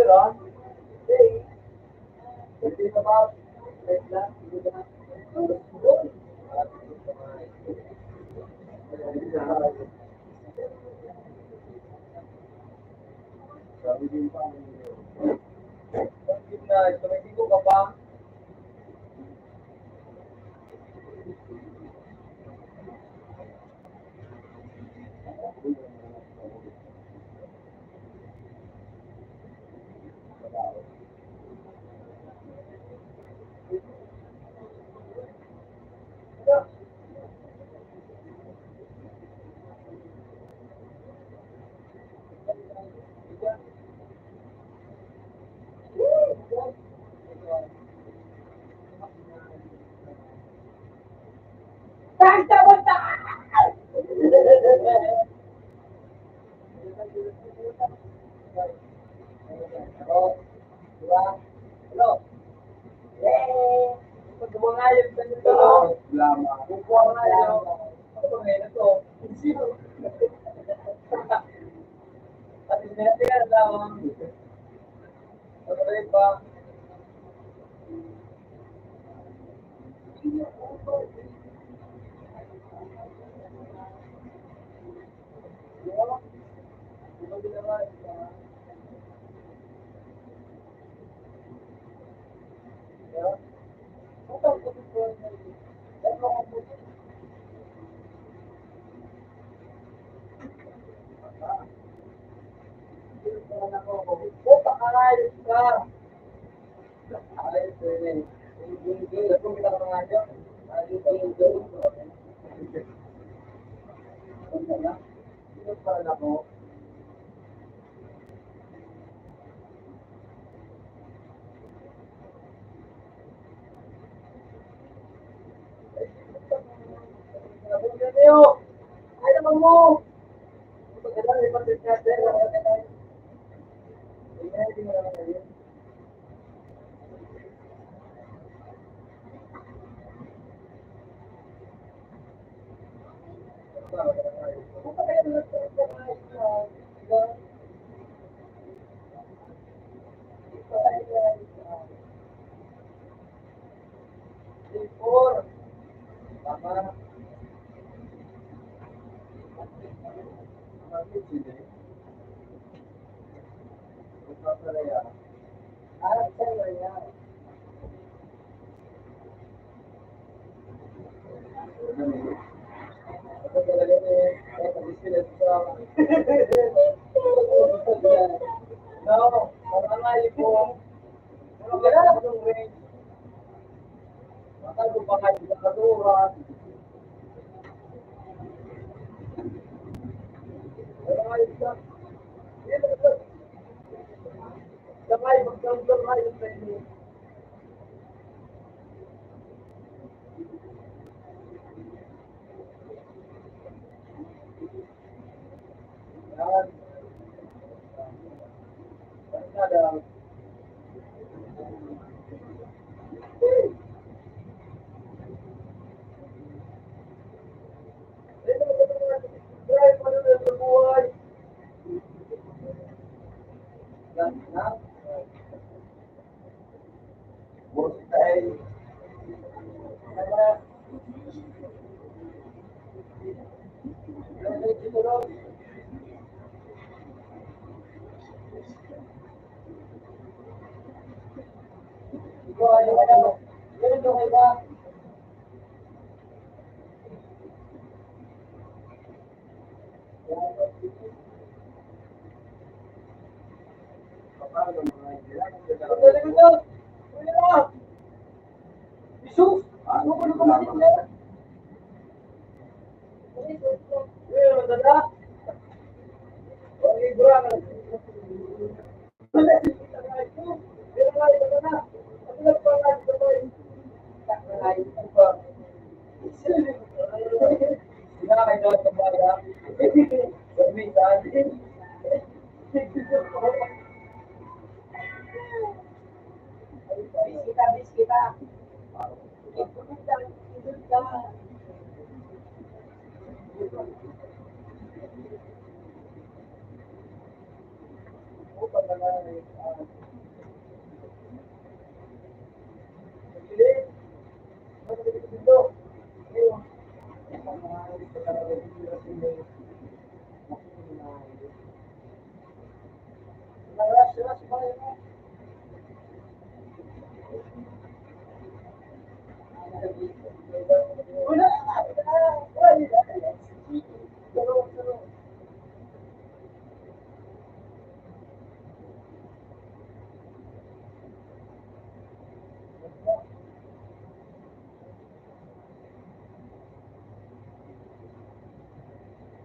[SPEAKER 2] lang. Jesus! Ano ko na kumain?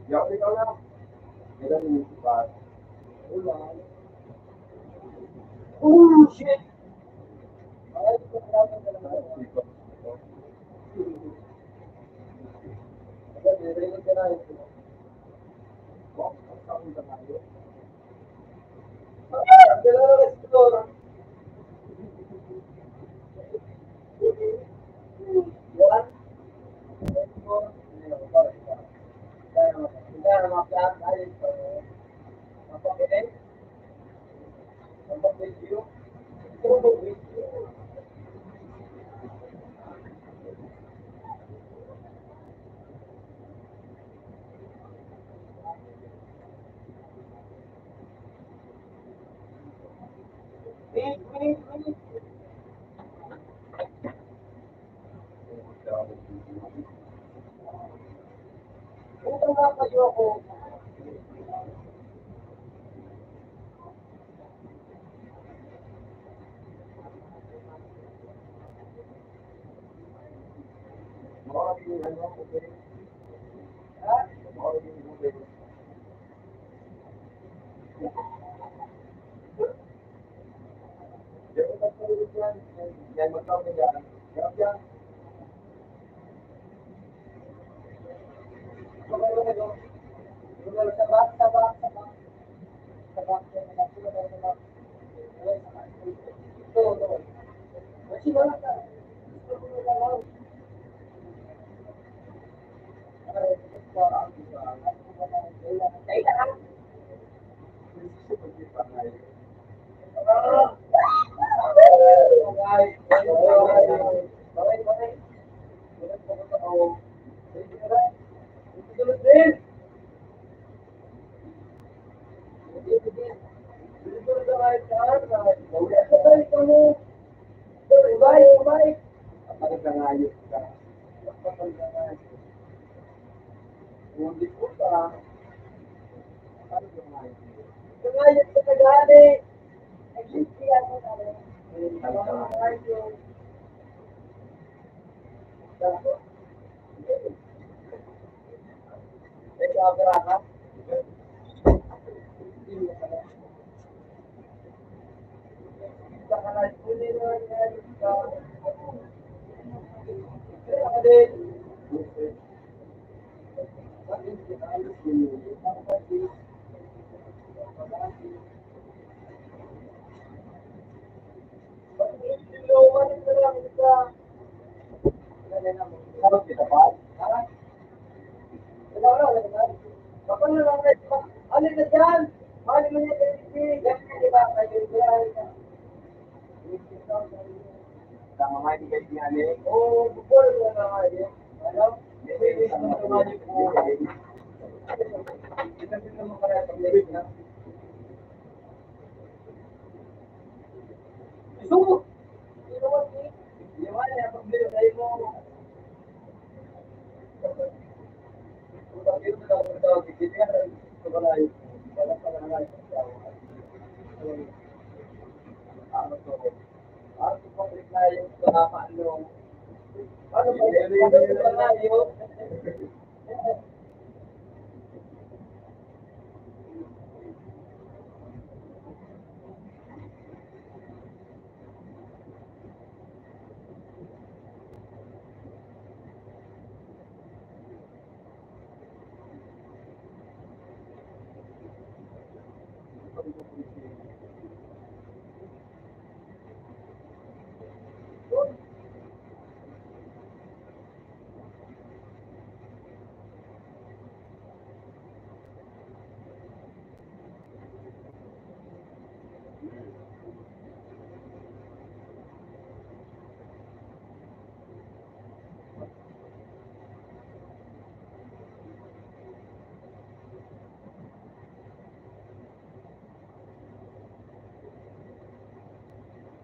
[SPEAKER 2] Yaw, ikaw na. Ikaw na yung sipat. Oh, shit!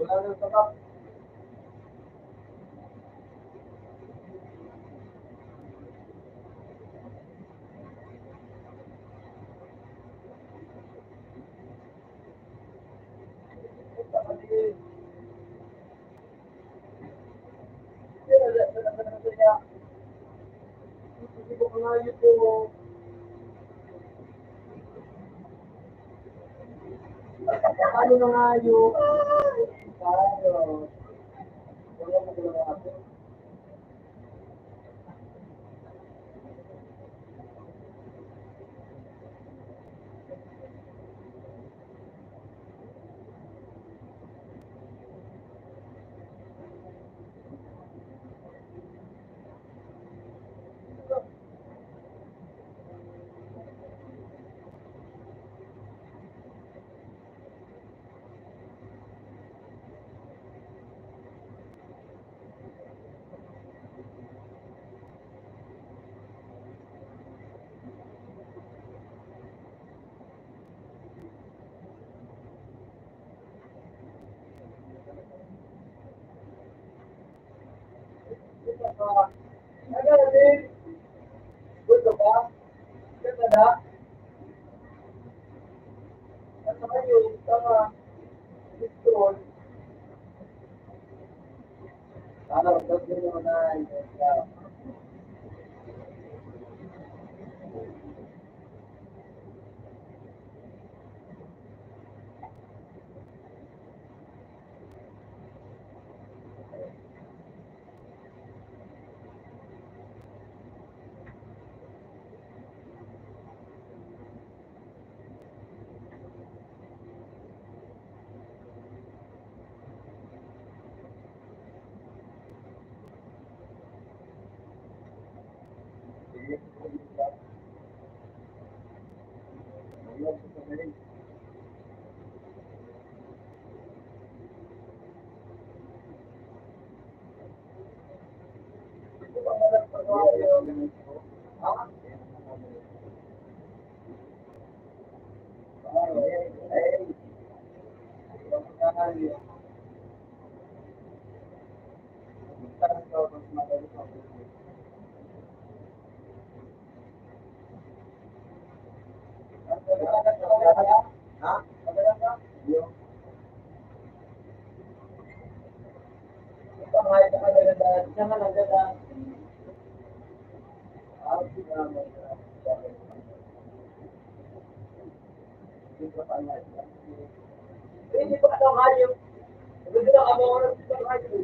[SPEAKER 2] Wala nang tatak. Ano na nga yun? Tayo. Wala mo ko lang ako. Nagaling. Gusto ba? Ganda na? At saka yun, tama. Pistol. Ano, tapos yun naman na. Hindi pa ito kayo. Hindi na ako sa kayo.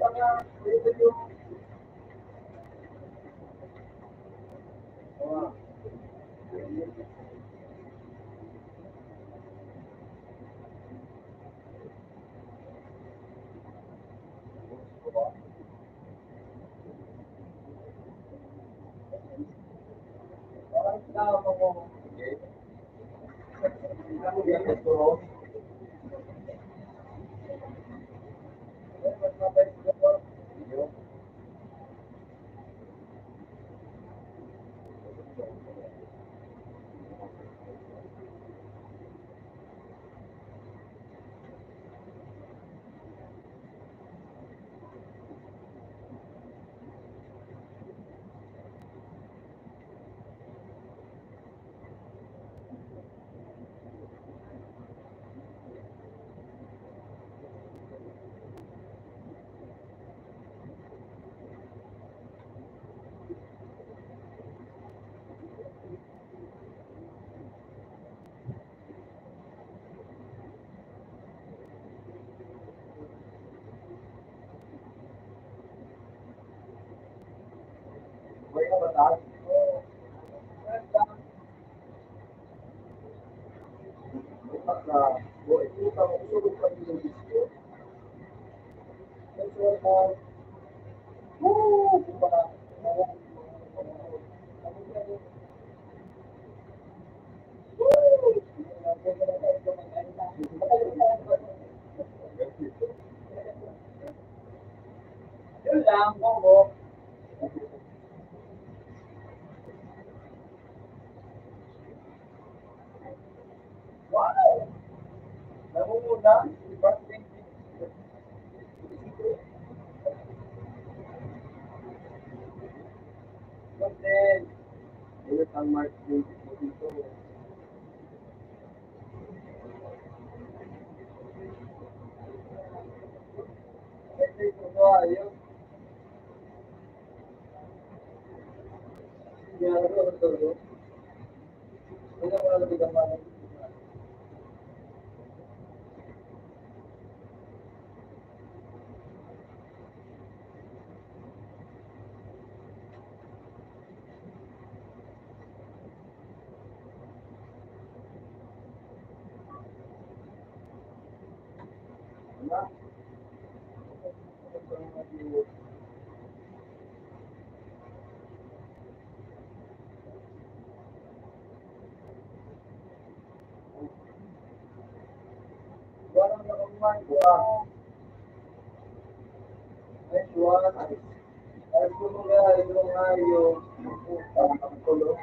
[SPEAKER 2] taas. Pagka, buhay, kita mo, usulog pa rin yung disco. Sexual health, woo! Kumbaga, yun lang, Bongo. Wow! Nangunguna, birthday. Birthday. Ulit ang March 2022. Birthday ko ba, ayun. Hindi ako ito, ito, ito. Hindi ako nalabig ang mga. Wala. Walang nakumain ko. Ay, suwan. Ay, kumbaga, yung nga yung ang tulo.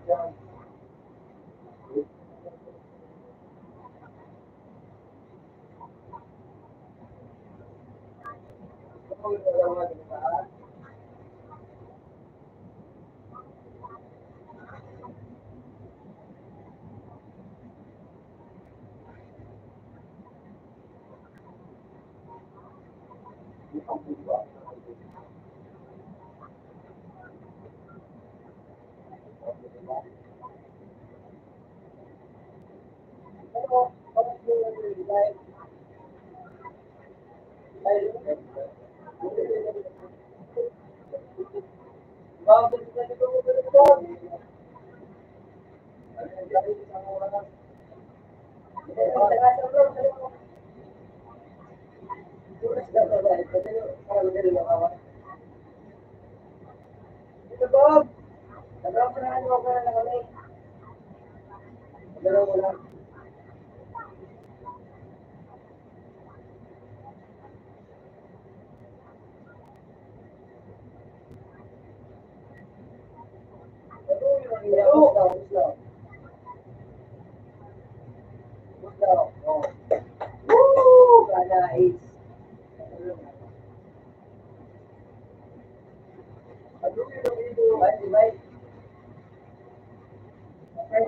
[SPEAKER 2] Yan. Kapag nalaman din saan, yung pagbuba. Pero, kapag yung live, bago sila dito mo dito. Ano yung dahil isang oras? Ito, Bob! Nagkakaroon mo ka na kami. Dalawa mo lang. Ano yung nangyayari? Gusto. Gusto. Oh. Woo! Guys. Ano yung nangyayari? Bye, bye. Okay.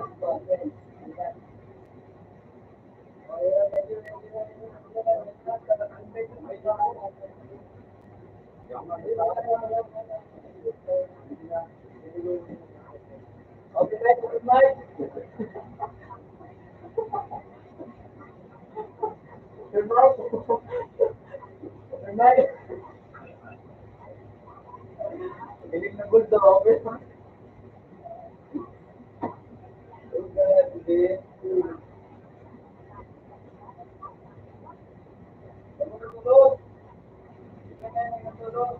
[SPEAKER 2] Okay, good night. Good night. Good night. Galing na good daw. Okay. Sige. Tulog. Sige na, tulog.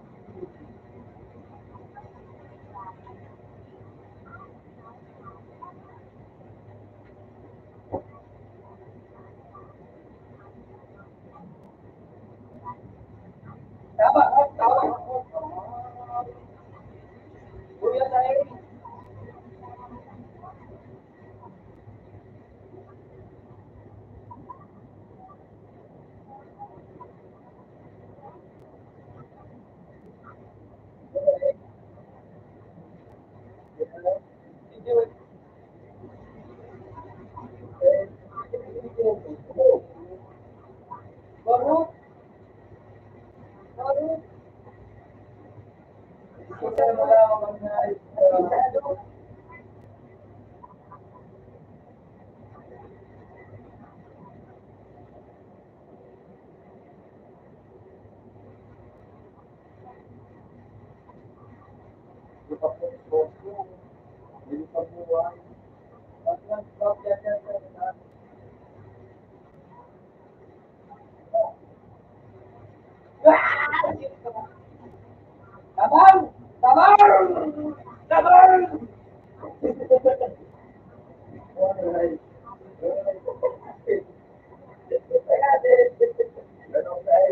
[SPEAKER 2] Tama, tama. Kuya tayo. Isa mo lang ako na di pa po ito. Hindi pa buwan. At lang, bakit yan na? Tabang! Tabang! Tabang! Alright. Ganun tayo.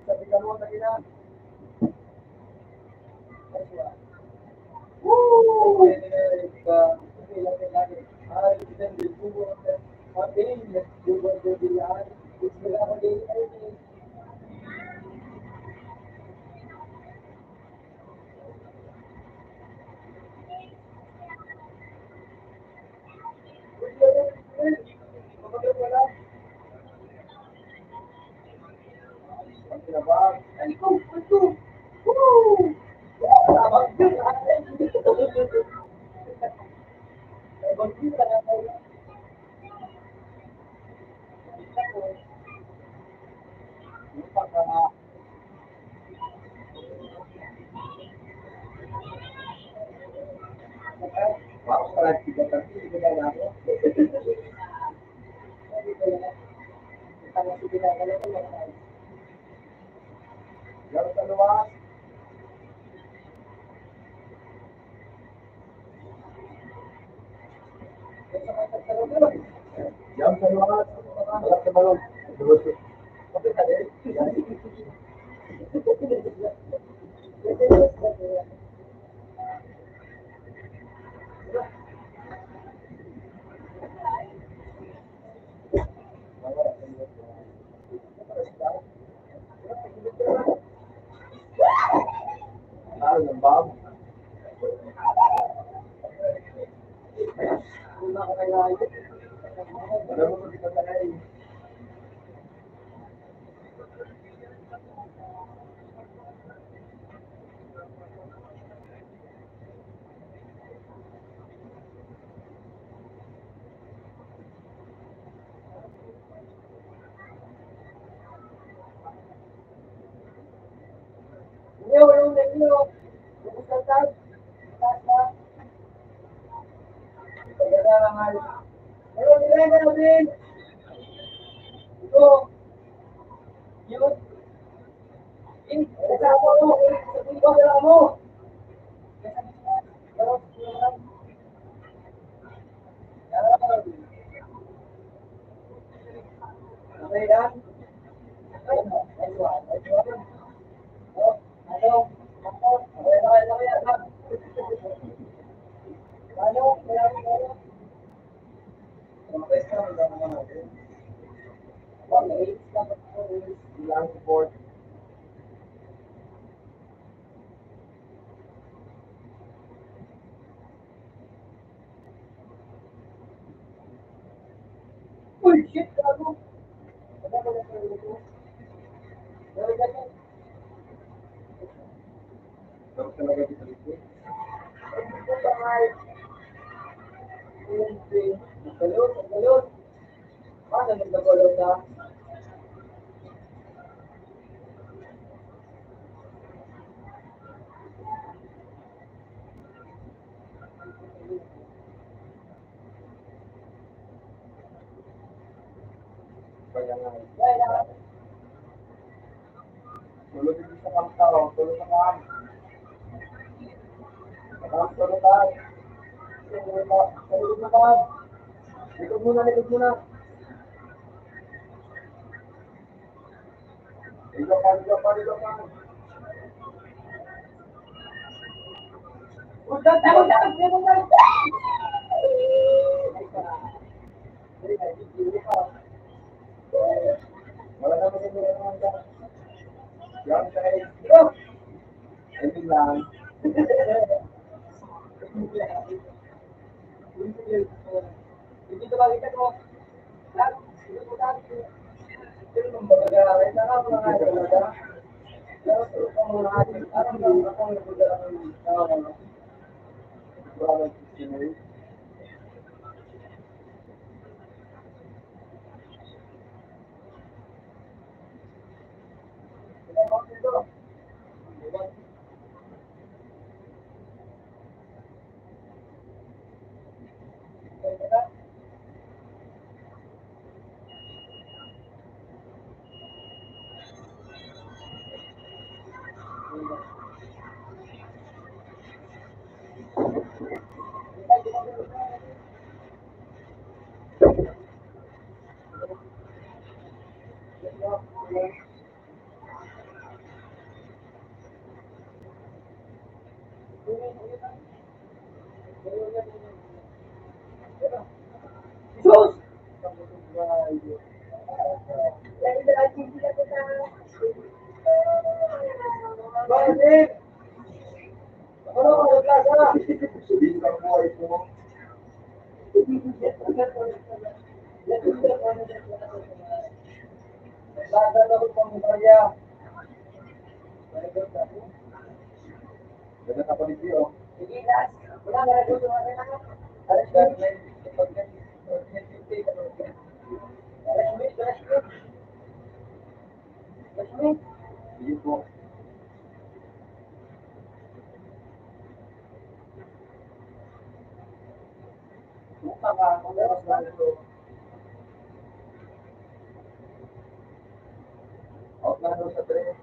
[SPEAKER 2] Sabi ka mo, lagi na. Laro sa luwas. Jam sa luwas. Malap sa balon. Kapit ka din. Ano ng bab? Una ka kaya ito. Alam mo kung kita kaya eh. Inyo, yung inyo. Yung kasal. Kasal. Kaya lang ay. Pero nilay ka na din. Ito. Yun. Kasama mo. Sabihin ko na mo. Okay yan. Ay, nice one. Nice one. Oh, ano? Ako. Okay, okay yan. Ano? Kaya mo. Okay, sa mga natin. 1-8, dapat po is ilang support. Uy, shit, gago. Ano ba na sa ulo? Pero ganyan. Tapos talaga dito dito. Ito ba ay galon, galon. Ano nang nagbalot na? Kaya nga. Tulog din sa kamtaw, tulog sa kam. Tulog tayo. Tulog na kam. Likod muna, likod muna. Likod ka, likod ka, likod ka. Udah, tahu dah, dia bukan. Wala na maging naman ka. Yan, kaya. Ayun lang. Hindi ka bakit ako? Hindi ko dati. Pero nung baga, ay naka mga talaga. Pero kung mga ating, parang lang ako nagpagdala ng tao. Brother, Christian. Sus! Bakit? Ano ka nagkasa? Hindi ka buhay mo. Lasa na ko pang Maria. Ganda ka pa ni Pio. Sige, last. Wala na rin ito. Alas ka rin. Sige po. Suka ka. Kung meron na ito. Out na doon sa tre.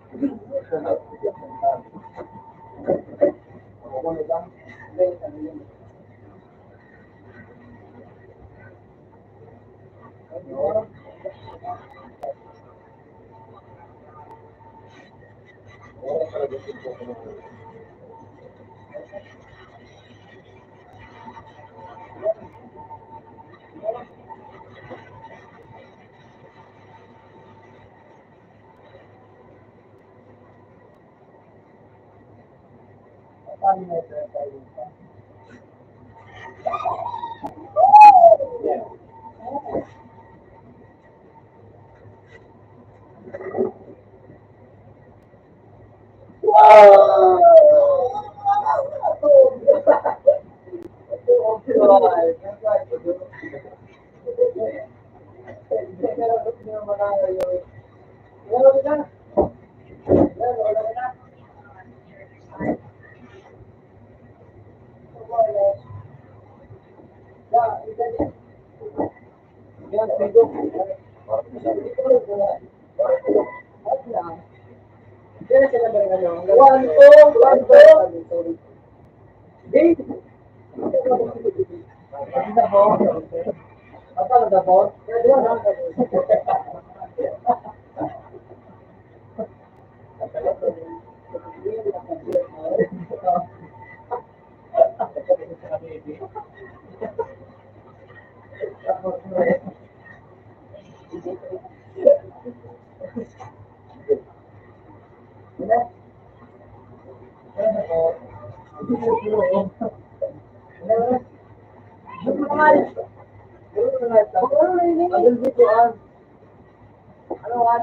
[SPEAKER 2] Ako na lang. Hindi, ano yun. Ano? Oo, talaga ito po. Paano na ito tayo? Yeah. Wala. Wala po. Wala. Yung mga mahal. Ano na yun? Adult dito ah. Ano ah?